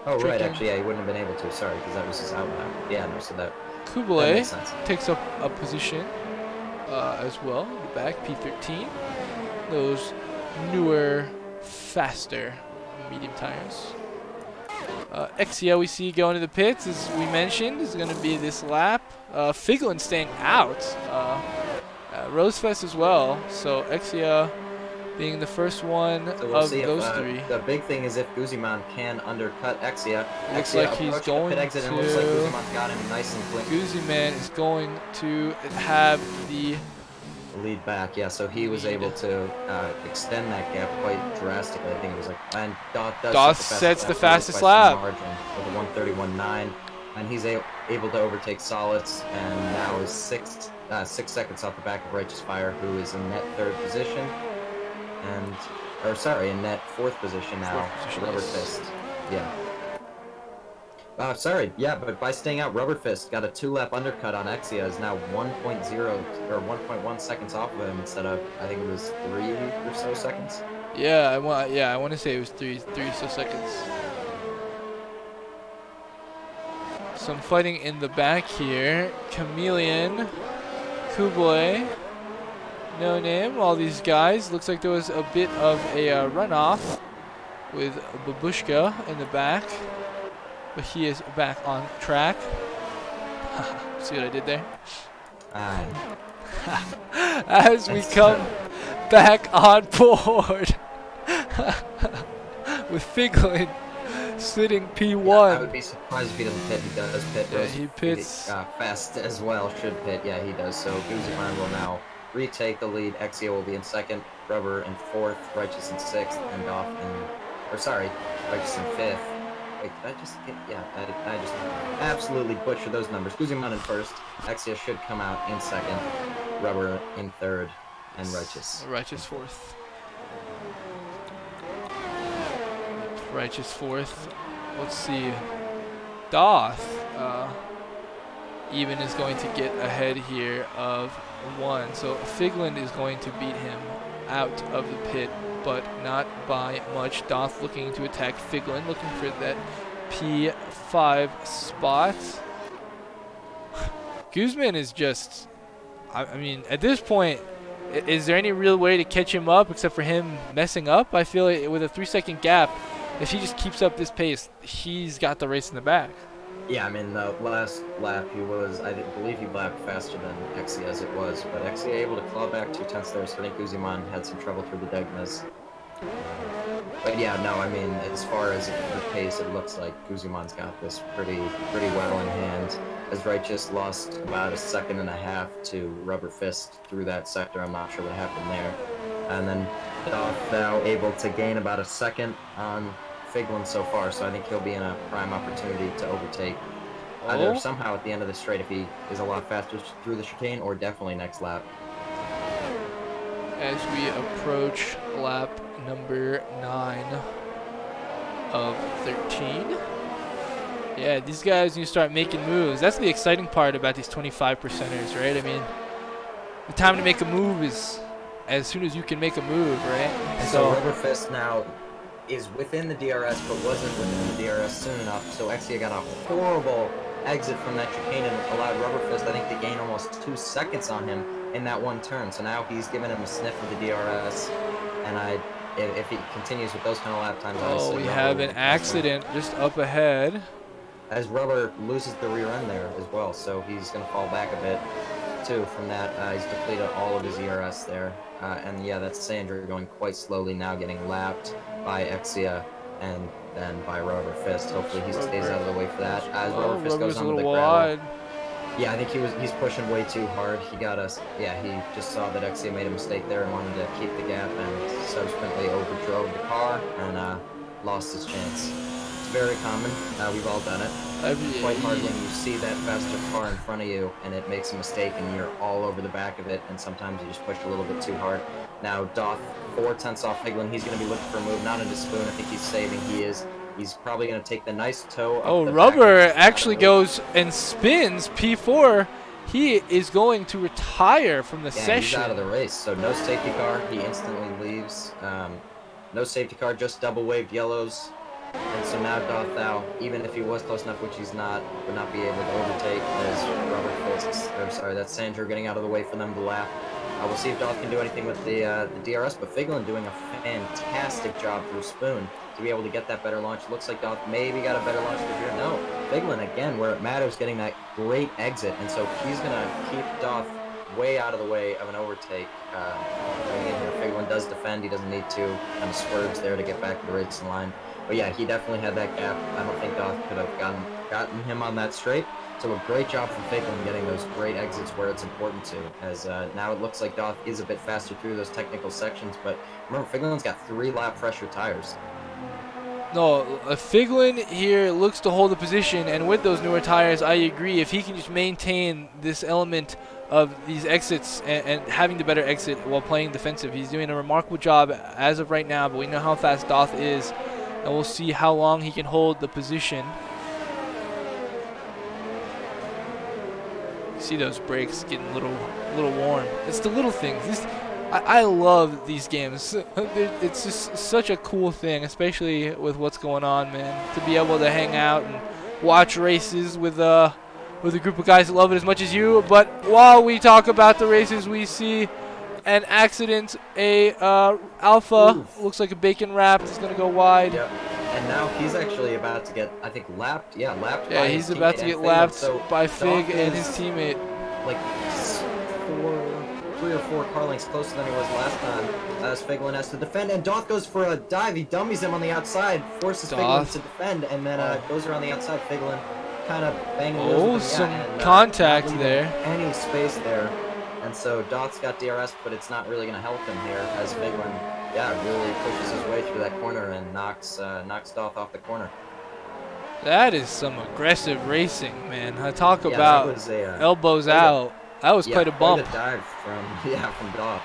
Oh, right, actually, yeah, he wouldn't have been able to, sorry, because that was his out lap. Yeah, no, so that makes sense. Takes up a position as well in the back, P13. Those newer, faster medium tires. Exia we see going to the pits, as we mentioned, is going to be this lap. Figlin staying out. Rosefest as well, so Exia being the first one so we'll of see those if, three. The big thing is if Guzman can undercut Exia. Looks Exia like he's going pit exit, to. and looks like Guzman's got him nice and clean. Guzman is going to have the lead back, yeah. So he was able to extend that gap quite drastically. I think it was like, and Doth sets the fastest lap margin with a 131.9, and he's able to overtake Solids, and now is 6 seconds off the back of Righteous Fire, who is in net 3rd position. In net 4th position now. Rubber Fist. Yeah. But by staying out, Rubber Fist got a 2-lap undercut on Exia, is now 1.0 or 1.1 seconds off of him instead of, I think it was 3 or so seconds. Yeah, I want to say it was 3 or so seconds. Some fighting in the back here. Chameleon, Kublai, No Name, all these guys. Looks like there was a bit of a runoff with Babushka in the back, but he is back on track. See what I did there? As we come back on board with Figlin sitting P1. I would be surprised if he doesn't pit. He does pit. Yeah, he pits. Fast as well, should pit. Yeah, he does. So Guzman will now retake the lead. Exia will be in 2nd, Rubber in 4th, Righteous in 6th, and Doff Righteous in 5th. Wait, did I just get, yeah, I just absolutely butchered those numbers. Guzman in 1st, Exia should come out in 2nd, Rubber in 3rd, and Righteous. Righteous 4th. Righteous 4th. Let's see. Doth even is going to get ahead here of 1. So Figlin is going to beat him out of the pit, but not by much. Doth looking to attack Figlin, looking for that P5 spot. Guzman is just, I mean, at this point, is there any real way to catch him up except for him messing up? I feel like with a 3-second gap, if he just keeps up this pace, he's got the race in the back. Yeah, I mean, the last lap he was, I believe he lapped faster than Exia as it was, but Exia able to claw back 2 tenths there, so I think Guzman had some trouble through the Degnas. But yeah, no, I mean, as far as the pace, it looks like Guzman's got this pretty well in hand. As Righteous lost about 1.5 seconds to Rubber Fist through that sector, I'm not sure what happened there. And then Doff now able to gain about 1 second on Figlin so far, so I think he'll be in a prime opportunity to overtake Either Oh. somehow at the end of the straight if he is a lot faster through the chicane, or definitely next lap. As we approach lap number 9 of 13. Yeah, these guys need to start making moves. That's the exciting part about these 25 percenters, right? I mean, the time to make a move is as soon as you can make a move, right? And so Rubber Fist now is within the DRS, but wasn't within the DRS soon enough. So Exia got a horrible exit from that chicane and allowed Rubber Fist, I think, to gain almost 2 seconds on him in that one turn. So now he's giving him a sniff of the DRS, and if he continues with those kind of lap times, Oh, we have an accident just up ahead. As Rubber loses the rear end there as well, so he's going to fall back a bit too from that. He's depleted all of his ERS there, and yeah, that's Sandra going quite slowly now, getting lapped by Exia and then by Rubber Fist. Hopefully he stays out of the way for that. As Rubber Fist goes onto the gravel. Wide. Yeah, I think he's pushing way too hard. He got us. Yeah, he just saw that Exia made a mistake there and wanted to keep the gap, and subsequently overdrove the car and lost his chance. It's very common. We've all done it. It's quite hard when you see that faster car in front of you and it makes a mistake and you're all over the back of it, and sometimes you just push a little bit too hard. Now Doth 4/10 off Higlin. He's going to be looking for a move, not into Spoon. I think he's saving. He is. He's probably going to take the nice toe. Oh, Rubber actually goes and spins P4. He is going to retire from the session. He's out of the race, so no safety car. He instantly leaves. No safety car, just double waved yellows. And so now Doth Thou, even if he was close enough, which he's not, would not be able to overtake as Rubber Fist, or sorry, that's Sandra getting out of the way for them to lap. We'll see if Doth can do anything with the DRS, but Figlin doing a fantastic job through Spoon to be able to get that better launch. Looks like Doth maybe got a better launch through here. No, Figlin, again, where it matters, getting that great exit, and so he's going to keep Doth way out of the way of an overtake. Figlin does defend. He doesn't need to. Kind of swerves there to get back to the racing line. But yeah, he definitely had that gap. I don't think Doth could have gotten him on that straight. So a great job from Figlin getting those great exits where it's important to, as now it looks like Doth is a bit faster through those technical sections, but remember, Figlin's got 3 lap fresher tires. No, Figlin here looks to hold the position, and with those newer tires, I agree. If he can just maintain this element of these exits and having the better exit while playing defensive, he's doing a remarkable job as of right now, but we know how fast Doth is, and we'll see how long he can hold the position. See those brakes getting a little warm. It's the little things. I love these games. It's just such a cool thing, especially with what's going on, man. To be able to hang out and watch races with a group of guys that love it as much as you. But while we talk about the races, we see an accident. Alpha looks like a bacon wrap is going to go wide. Yep. And now he's actually about to get, I think, lapped. Yeah, lapped. Yeah, he's about to get lapped by Fig and his teammate. Like 3 or 4 car lengths closer than he was last time. As Figlin has to defend, and Doth goes for a dive. He dummies him on the outside, forces Figlin to defend, and then goes around the outside. Figlin kind of banging. Oh, some contact there. Any space there, and so Doth's got DRS, but it's not really going to help him here as Figlin, really pushes his way through that corner and knocks Doth off the corner. That is some aggressive racing, man. I talk about elbows out. That was quite a bump. Quite a dive from Doth.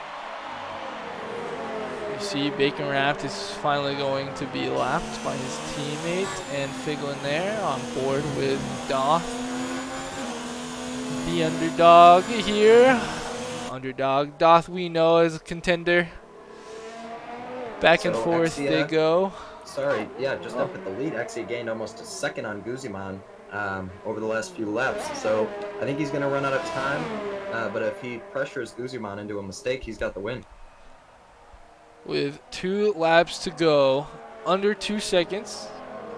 You see Bacon Wrapped is finally going to be lapped by his teammate, and Figlin there on board with Doth. The underdog here. Underdog. Doth we know as a contender. Back and forth they go. Sorry, just up at the lead. Exia gained almost a second on Guzman over the last few laps. So I think he's going to run out of time. But if he pressures Guzman into a mistake, he's got the win. With 2 laps to go, under 2 seconds.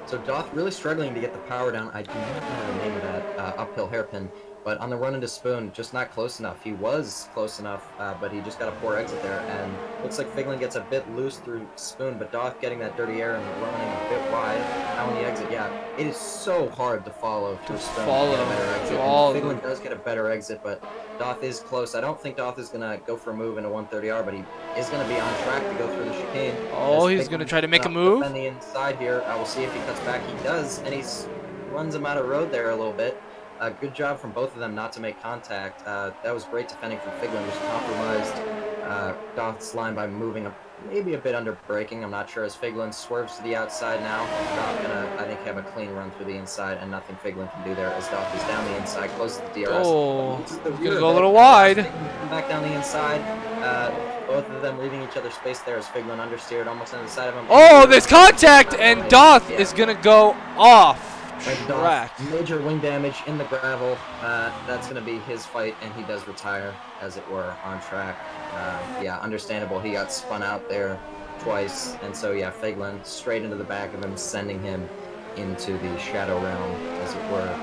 So Doth really struggling to get the power down. I do not know the name of that uphill hairpin. But on the run into Spoon, just not close enough. He was close enough, but he just got a poor exit there. And looks like Figlin gets a bit loose through Spoon, but Doth getting that dirty air and running a bit wide. Now on the exit, it is so hard to follow through Spoon. Figlin does get a better exit, but Doth is close. I don't think Doth is going to go for a move into 130R, but he is going to be on track to go through the chicane. Oh, he's going to try to make a move? On the inside here. I will see if he cuts back. He does, and he runs him out of road there a little bit. good job from both of them not to make contact. That was great defending from Figlin, just compromised Doth's line by moving maybe a bit under braking. I'm not sure, as Figlin swerves to the outside now. Doth gonna, I think, have a clean run through the inside, and nothing Figlin can do there as Doth is down the inside, closes the DRS. Oh, Uses the he's rear gonna go a bit, little and wide. Figlin come back down the inside. Both of them leaving each other space there as Figlin understeered almost on the side of him. Oh, there's contact, and Doth is gonna go off track. Major wing damage in the gravel. That's going to be his fight, and he does retire, as it were, on track. Yeah, understandable. He got spun out there twice, and so yeah, Figlin straight into the back of him, sending him into the shadow realm, as it were,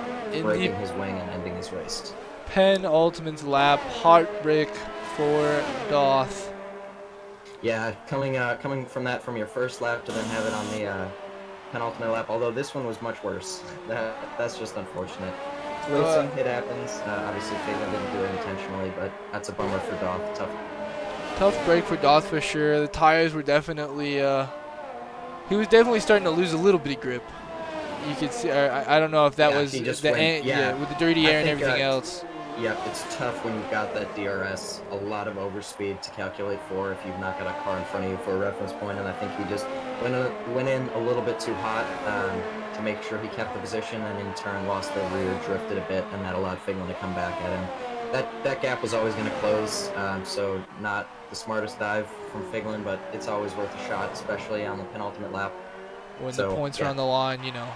breaking his wing and ending his race. Penultimate lap, heartbreak for Doth. Yeah, coming from your first lap to then have it on the penultimate lap, although this one was much worse. That's just unfortunate. It's racing, it happens. Obviously, Figlin didn't do it intentionally, but that's a bummer for Doth. Tough break for Doth for sure. The tires were definitely, he was definitely starting to lose a little bit of grip. You could see, I don't know if that was he just the went, with the dirty air and think, everything else. Yep, it's tough when you've got that DRS, a lot of overspeed to calculate for if you've not got a car in front of you for a reference point, and I think he just went in a little bit too hot to make sure he kept the position, and in turn lost the rear, drifted a bit, and that allowed Figlin to come back at him. That gap was always going to close, so not the smartest dive from Figlin, but it's always worth a shot, especially on the penultimate lap. When the points are on the line, you know.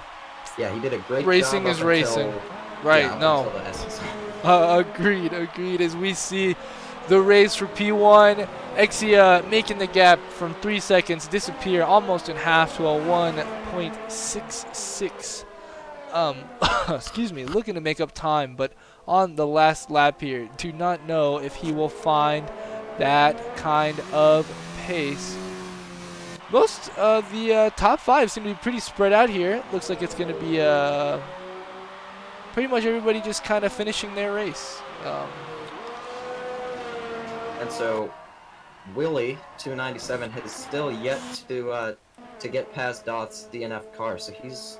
Yeah, he did a great job. Racing is racing. Right, no. Agreed. As we see the race for P1, Exia making the gap from 3 seconds, disappear almost in half to a 1.66. Excuse me, looking to make up time, but on the last lap here, do not know if he will find that kind of pace. Most of the top 5 seem to be pretty spread out here. Looks like it's going to be pretty much everybody just kind of finishing their race. And so Willie 297 has still yet to get past Doth's DNF car, so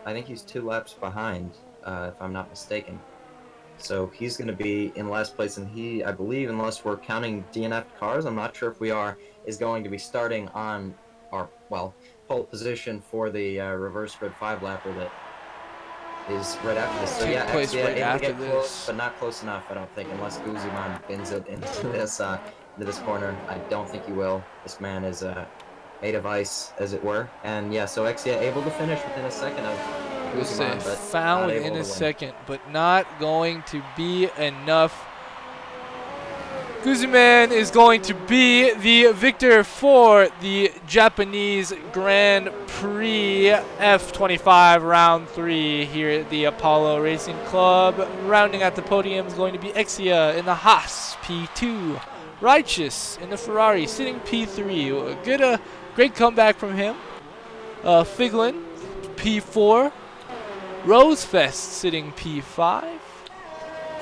I think he's 2 laps behind, if I'm not mistaken. So he's going to be in last place, and he, I believe, unless we're counting DNF cars, I'm not sure if we are, is going to be starting on our, pole position for the reverse grid 5-lapper that is right after this. So yeah, actually able to get close, but not close enough, I don't think, unless Guzman bins it into this corner. I don't think he will. This man is made of ice, as it were. And yeah, so Exia able to finish within a second of Guzman, but found in a second, but not going to be enough. Guzman is going to be the victor for the Japanese Grand Prix F25 round 3 here at the Apollo Racing Club. Rounding out the podium is going to be Exia in the Haas P2, Righteous in the Ferrari sitting P3. A great comeback from him. Figlin P4, Rosefest sitting P5.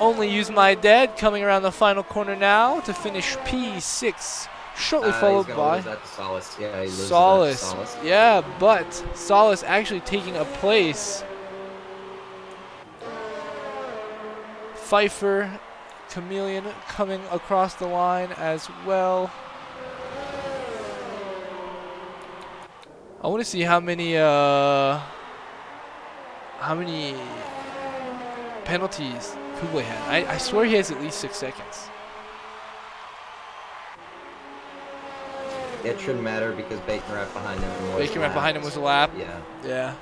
Only Use My Dead coming around the final corner now to finish P6, shortly followed by Solace. Yeah, he loses Solace. Yeah, but Solace actually taking a place. Pfeiffer, Chameleon coming across the line as well. I want to see how many penalties Kublai had. I swear he has at least 6 seconds. It shouldn't matter because Bacon right behind him was a lap. Yeah.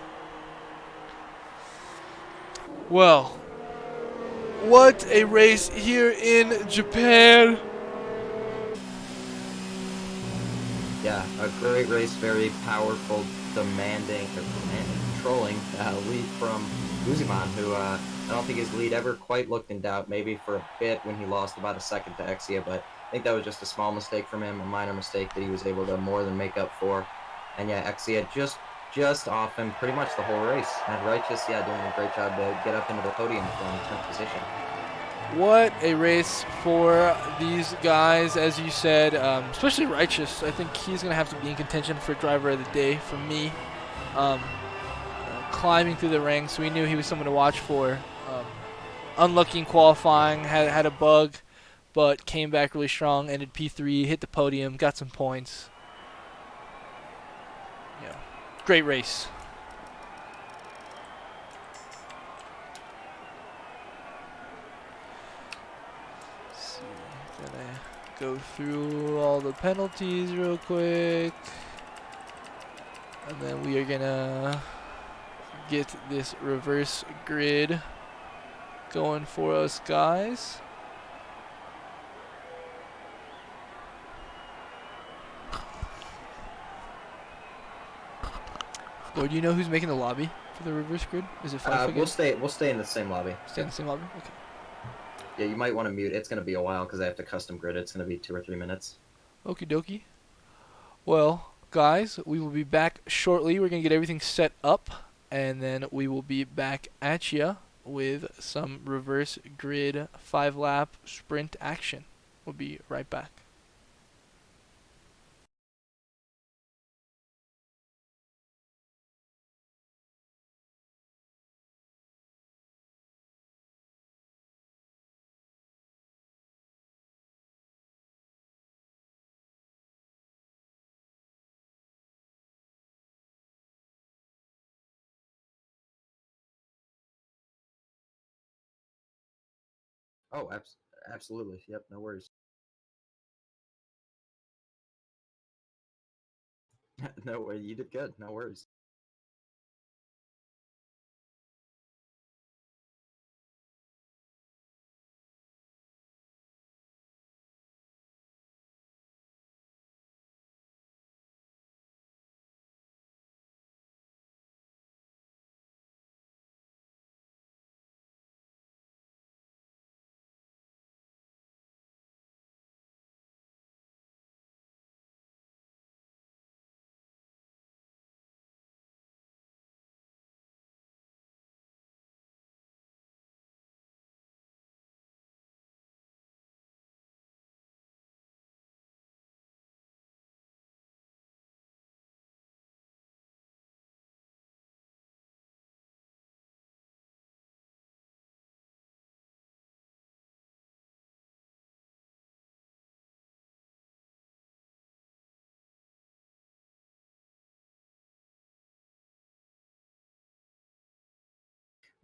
Well, what a race here in Japan. Yeah, a great race, very powerful, demanding, controlling lead from Guzman, who I don't think his lead ever quite looked in doubt, maybe for a bit when he lost about a second to Exia, but I think that was just a small mistake from him, a minor mistake that he was able to more than make up for. And yeah, Exia just off him pretty much the whole race. And Righteous, doing a great job to get up into the podium from 10th position. What a race for these guys, as you said, especially Righteous. I think he's going to have to be in contention for driver of the day for me. Climbing through the ranks, we knew he was someone to watch for. unlucky in qualifying, had a bug, but came back really strong. Ended P3, hit the podium, got some points. Yeah, great race. Let's see, gonna go through all the penalties real quick, and then we are gonna get this reverse grid going for us, guys. Or do you know who's making the lobby for the reverse grid? Is it Fife again? We'll stay in the same lobby. Stay in the same lobby? Okay. Yeah, you might want to mute. It's gonna be a while because I have to custom grid. It's gonna be 2 or 3 minutes. Okie dokie. Well, guys, we will be back shortly. We're going to get everything set up, and then we will be back at ya with some reverse grid 5-lap sprint action. We'll be right back. Oh, absolutely. Yep, no worries. No way, you did good. No worries.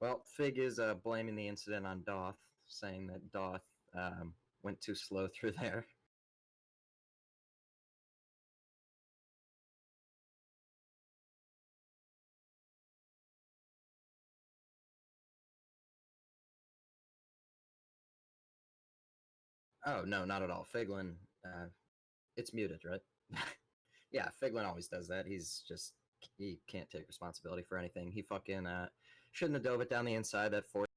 Well, Fig is blaming the incident on Doth, saying that Doth went too slow through there. Oh, no, not at all. Figlin, it's muted, right? Yeah, Figlin always does that. He can't take responsibility for anything. He fucking shouldn't have dove it down the inside. That fourth.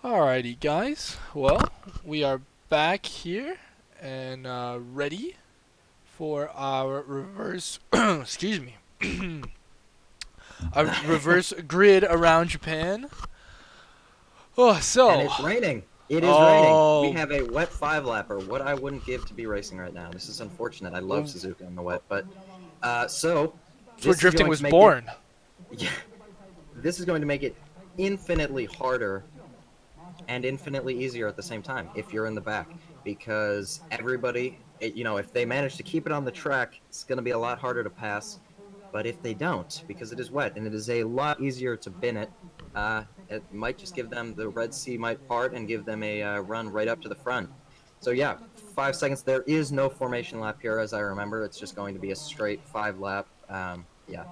Alrighty, guys. Well, we are back here and ready for our reverse. Excuse me. Our reverse grid around Japan. Oh, so. And it's raining. It is Oh. raining. We have a wet 5-lapper. What I wouldn't give to be racing right now. This is unfortunate. I love Suzuka in the wet, but so. That's where drifting was born. Yeah. This is going to make it infinitely harder and infinitely easier at the same time if you're in the back, because everybody, if they manage to keep it on the track, it's going to be a lot harder to pass. But if they don't, because it is wet and it is a lot easier to bin it, it might just give them, the Red Sea might part and give them a run right up to the front. So yeah, 5 seconds. There is no formation lap here, as I remember. It's just going to be a straight 5 lap. Yeah,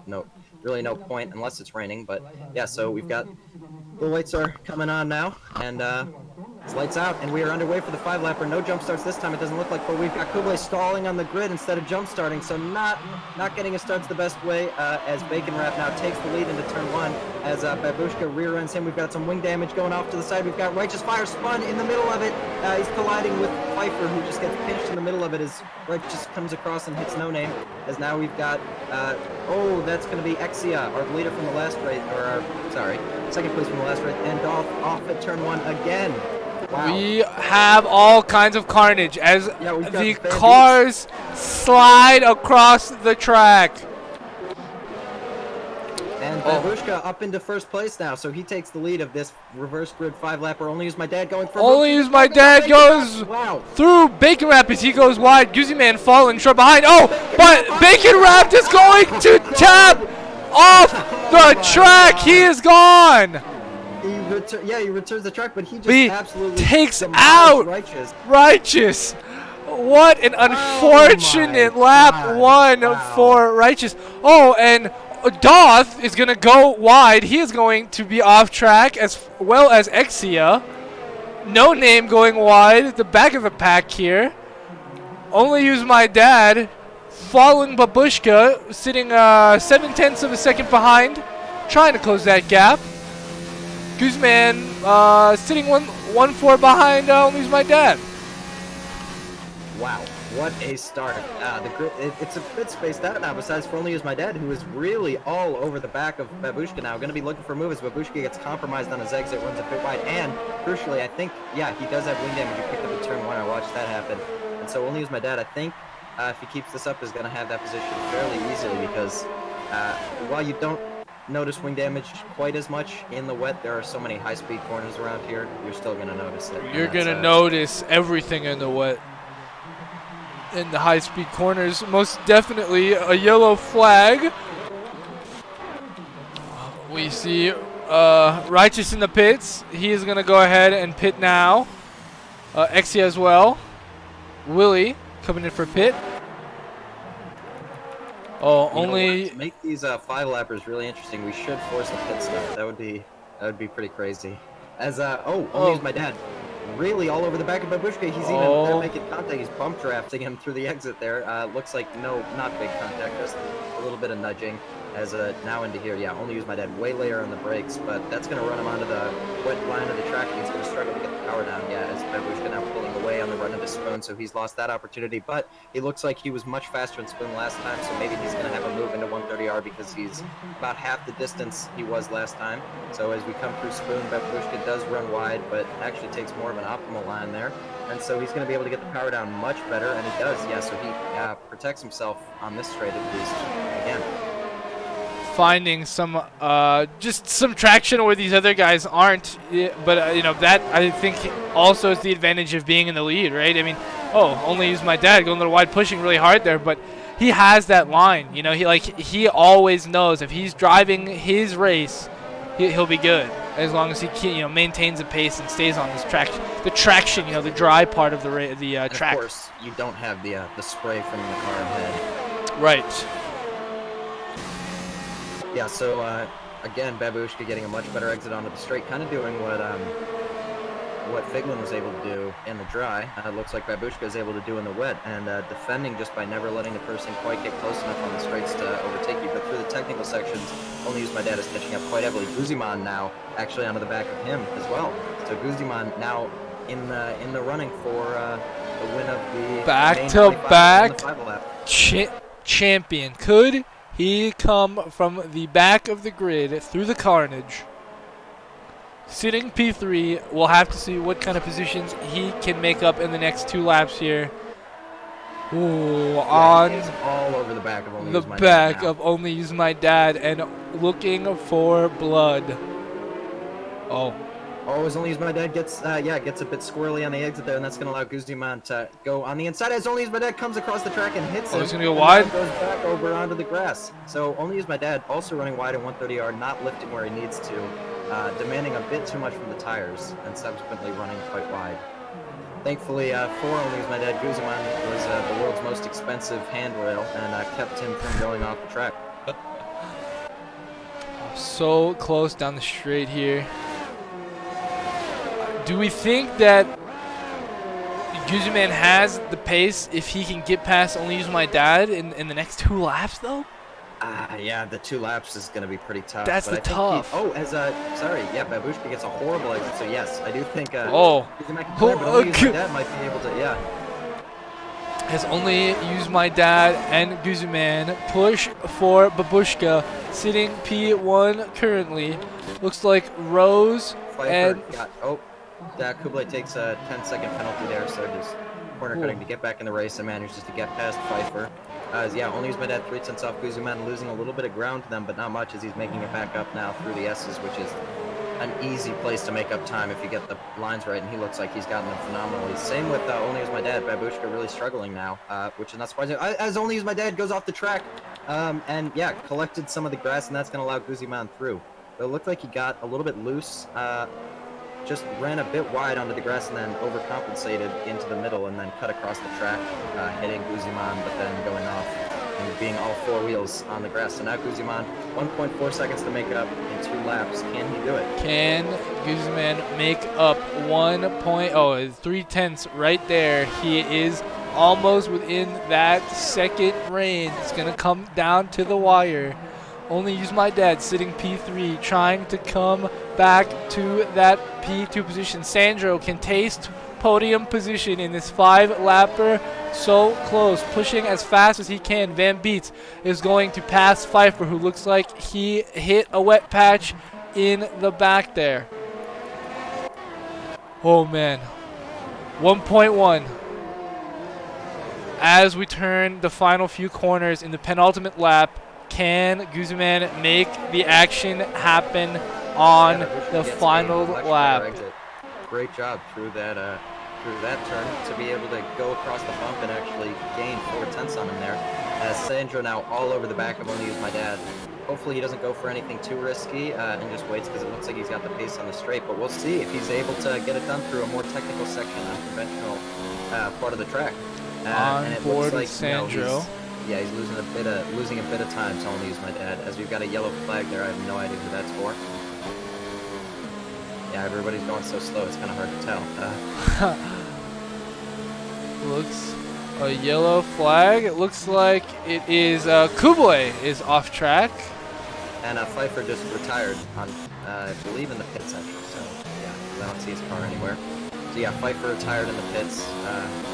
really no point unless it's raining. But yeah, so we've got, the lights are coming on now, and it's lights out, and we are underway for the 5 lapper. No jump starts this time, it doesn't look like, but we've got Kublai stalling on the grid instead of jump starting, so not getting his starts the best way, as Bacon Wrap now takes the lead into turn 1, as Babushka rear ends him. We've got some wing damage going off to the side. We've got Righteous Fire spun in the middle of it. He's colliding with Pfeiffer, who just gets pinched in the middle of it as Righteous comes across and hits No Name, as now we've got, oh, that's going to be Exia, our leader from the last race, or sorry, second place from the last race, and off at turn 1 again. Wow. We have all kinds of carnage as we've got the cars slide across the track. And Babushka up into first place now, so he takes the lead of this reverse grid 5-lapper. Only Use My Dad going for Only Use My Dad goes through Bacon Wrap as he goes wide. Guzzi Man falling short behind. Oh, but Bacon Wrap is going to tap off the track. He is gone. He returns the track, but he just absolutely takes out Righteous. What an unfortunate lap 1 for Righteous. Oh, and Doth is going to go wide. He is going to be off track, as well as Exia. No Name going wide at the back of the pack here. Only Use My Dad following Babushka, sitting 7/10 of a second behind, trying to close that gap. Guzman sitting 1-4 behind Only Use My Dad. Wow, what a start. The grid, it's a bit spaced out now, besides for Only Use My Dad, who is really all over the back of Babushka now. Going to be looking for a move as Babushka gets compromised on his exit, runs a bit wide, and crucially, I think, yeah, he does have wing damage. He picked up a turn 1. I watched that happen. And so Only Use My Dad, I think, if he keeps this up, is going to have that position fairly easily, because while you don't notice wing damage quite as much in the wet, there are so many high-speed corners around here, you're still going to notice it. You're going to notice everything in the wet. In the high-speed corners, most definitely a yellow flag. We see Righteous in the pits. He is going to go ahead and pit now. Exia as well. Willie coming in for pit. Oh, only to make these 5-lappers really interesting, we should force a pit stop. That would be pretty crazy. As Only Use My Dad really all over the back of Babushka. He's even making contact. He's bump drafting him through the exit there. Looks like not big contact, just a little bit of nudging. As now into here, yeah, Only Use My Dad way later on the brakes, but that's going to run him onto the wet line of the track, and he's going to struggle to get the power down. Yeah, as Babushka now pulling away on the run of the Spoon, so he's lost that opportunity, but he looks like he was much faster in Spoon last time, so maybe he's going to have a move into 130R because he's about half the distance he was last time. So as we come through Spoon, Babushka does run wide, but actually takes more of an optimal line there. And so he's going to be able to get the power down much better, and he does, yeah, so he protects himself on this straight at least, again. Finding some just some traction where these other guys aren't, but you know, that I think also is the advantage of being in the lead, right? I mean, Only Use My Dad going a little wide, pushing really hard there, but he has that line, you know, he always knows if he's driving his race, he'll be good as long as he maintains the pace and stays on this track, the traction, you know, the dry part of the track. Of course, you don't have the spray from the car ahead. Right. Yeah, so again, Babushka getting a much better exit onto the straight, kind of doing what Figlin was able to do in the dry. Looks like Babushka is able to do in the wet, and defending just by never letting the person quite get close enough on the straights to overtake you. But through the technical sections, Only Use My Dad is catching up quite heavily. Guzman now actually onto the back of him as well. So Guzman now in the running for the win of the back-to-back champion. Could he come from the back of the grid through the carnage? Sitting P3, we'll have to see what kind of positions he can make up in the next 2 laps here. Ooh, on all over the back of Only Use My Dad and looking for blood. Oh, Oh, as only as my dad gets a bit squirrely on the exit there, and that's gonna allow Guzman to go on the inside. As only as my dad comes across the track and hits him. Oh, he's gonna go and wide? now goes back over onto the grass. So only as my dad also running wide at 130R, not lifting where he needs to, demanding a bit too much from the tires, and subsequently running quite wide. Thankfully, for only as my dad, Guzman was the world's most expensive handrail and kept him from going off the track. So close down the straight here. Do we think that Guzman has the pace if he can get past only use my dad in the next 2 laps though? Yeah, the 2 laps is going to be pretty tough. That's but the I think tough. sorry, yeah, Babushka gets a horrible exit, so yes, I do think, Oh. Guzman can clear, but only use my dad might be able to, yeah. Has only used my dad and Guzman push for Babushka, sitting P1 currently. Looks like Rose and Kublai takes a 10-second penalty there, so just corner cutting to get back in the race and manages to get past Pfeiffer. Only used my dad 3 tenths off Guzman, losing a little bit of ground to them, but not much as he's making it back up now through the S's, which is an easy place to make up time if you get the lines right, and he looks like he's gotten them phenomenally. Same with only as my dad, Babushka really struggling now, which is not surprising. As only as my dad goes off the track, and yeah, collected some of the grass, and that's going to allow Guzman through. But it looked like he got a little bit loose, just ran a bit wide onto the grass and then overcompensated into the middle and then cut across the track, hitting Guzman, but then going off and being all 4 wheels on the grass. So now Guzman, 1.4 seconds to make up in 2 laps. Can he do it? Can Guzman make up 3 tenths right there? He is almost within that second reign. It's going to come down to the wire. Only use my dad sitting P3, trying to come back to that P2 position. Sandro can taste podium position in this 5-lapper. So close, pushing as fast as he can. Van Beets is going to pass Pfeiffer, who looks like he hit a wet patch in the back there. Oh man, 1.1. As we turn the final few corners in the penultimate lap, can Guzman make the action happen on the final lap? Great job through that turn to be able to go across the bump and actually gain 4 tenths on him there. As Sandro now all over the back of only use my dad. Hopefully he doesn't go for anything too risky and just waits because it looks like he's got the pace on the straight. But we'll see if he's able to get it done through a more technical section, unconventional part of the track. On and board like, Sandro. He's losing a bit of time to only use my dad. As we've got a yellow flag there, I have no idea who that's for. Yeah, everybody's going so slow, it's kind of hard to tell. Looks a yellow flag. It looks like it is Kublai is off track. And Pfeiffer just retired on, I believe, in the pits actually. So yeah, 'cause I don't see his car anywhere. So yeah, Pfeiffer retired in the pits,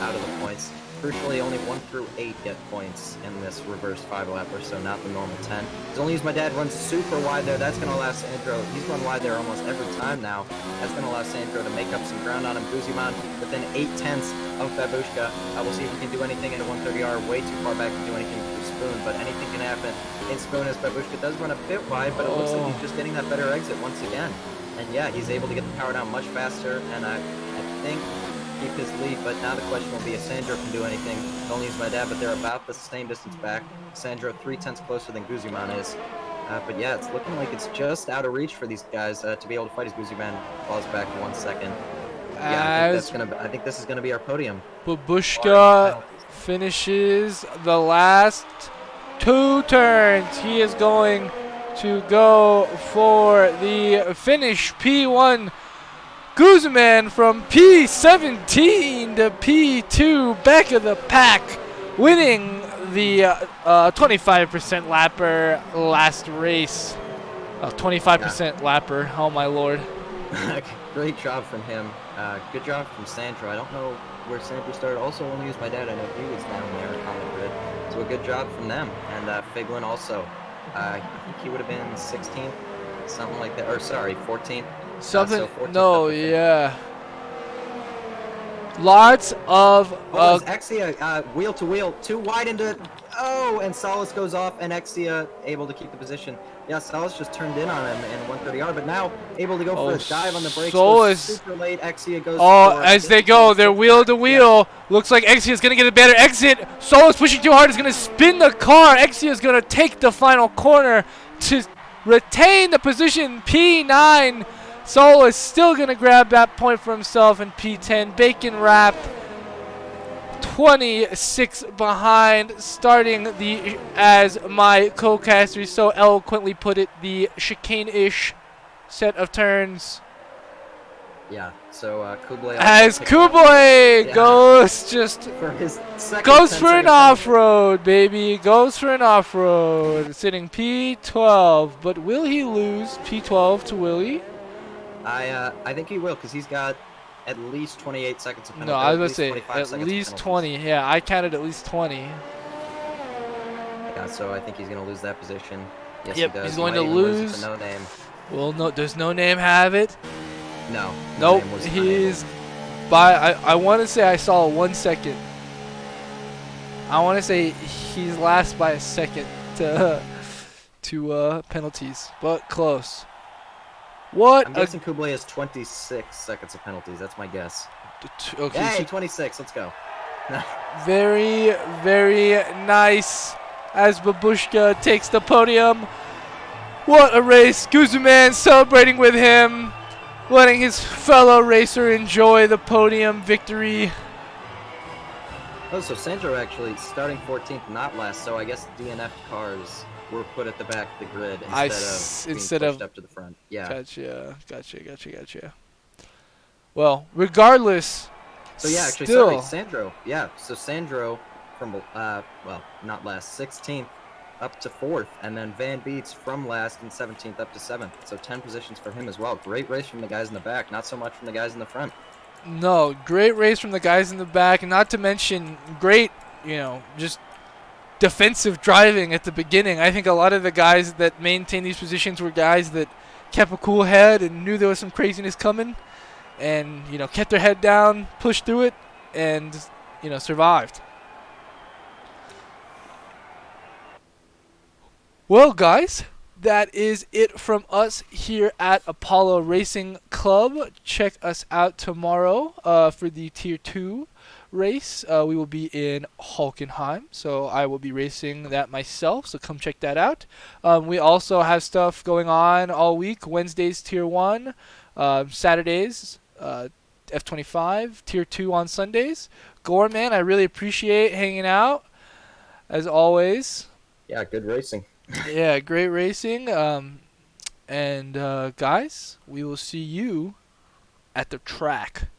out of the points. Crucially, only 1 through 8 get points in this reverse 5-lapper, so not the normal 10. As only as my dad runs super wide there, that's going to allow Sandro, he's run wide there almost every time now. That's going to allow Sandro to make up some ground on him. Guzman within 8 tenths of Babushka. We'll see if he can do anything at a 130R, way too far back to do anything through Spoon, but anything can happen in Spoon as Babushka does run a bit wide, but it looks like he's just getting that better exit once again. And yeah, he's able to get the power down much faster, and I think keep his lead, but now the question will be if Sandro can do anything. Only use my dad, but they're about the same distance back. Sandro 3 tenths closer than Guzman is. But yeah, it's looking like it's just out of reach for these guys to be able to fight as Guzman falls back 1 second. Yeah, I think this is gonna be our podium. Babushka finishes the last 2 turns. He is going to go for the finish. P1 Guzman from P17 to P2, back of the pack, winning the 25% lapper last race. 25% lapper, oh my lord. Great job from him. Good job from Sandro. I don't know where Sandro started. Also, only use my dad. I know he was down there on the grid. So a good job from them. And Figlin also. I think he would have been 16th, something like that. Or sorry, 14th. Something, no, yeah. Lots of... Exia, wheel to wheel, too wide into... Oh, and Salas goes off, and Exia able to keep the position. Yeah, Salas just turned in on him in 130R, but now able to go for a dive on the brakes. Solus. Super late. Exia goes Oh, for as they go, they're wheel to wheel. Looks like Exia is going to get a better exit. Solus pushing too hard is going to spin the car. Exia is going to take the final corner to retain the position. P9. Solus still going to grab that point for himself in P10. Bacon Wrap 26 behind, starting the, as my co-caster so eloquently put it, the chicane-ish set of turns. Yeah, so Kublai As Kublai goes for his second goes for an 10-second off-road, baby. Goes for an off-road. Sitting P12, but will he lose P12 to Willie? I think he will, because he's got at least 28 seconds of penalty. No, I was going to say at least 20. Yeah, I counted at least 20. Yeah, so I think he's going to lose that position. Yes, Yep, he does. he's going to Might even lose. it to No Name. Well, no, does No Name have it? No. Nope, he's I want to say I saw 1 second. I want to say he's last by a second to penalties, but close. What? I'm guessing Kublai has 26 seconds of penalties. That's my guess. Okay. Hey, So 26. Let's go. very, very nice as Babushka takes the podium. What a race. Guzuman celebrating with him, letting his fellow racer enjoy the podium victory. Oh, so Sandro actually starting 14th, not last. So I guess DNF cars were put at the back of the grid instead of pushed up to the front. Yeah. Gotcha. Well, regardless. So yeah, actually, still, sorry, Sandro. Yeah, so Sandro from well, not last, 16th up to 4th, and then Van Beets from last and 17th up to 7th. So 10 positions for him as well. Great race from the guys in the back, not so much from the guys in the front. No, great race from the guys in the back, and not to mention great, just defensive driving at the beginning. I think a lot of the guys that maintained these positions were guys that kept a cool head and knew there was some craziness coming, and kept their head down, pushed through it, and survived. Well, guys, that is it from us here at Apollo Racing Club. Check us out tomorrow for the Tier 2 race. We will be in Hockenheim, so I will be racing that myself, so come check that out. We also have stuff going on all week. Wednesdays, Tier 1. Saturdays, F25. Tier 2 on Sundays. Gorman, I really appreciate hanging out, as always. Yeah, good racing. Yeah, great racing. And guys, we will see you at the track.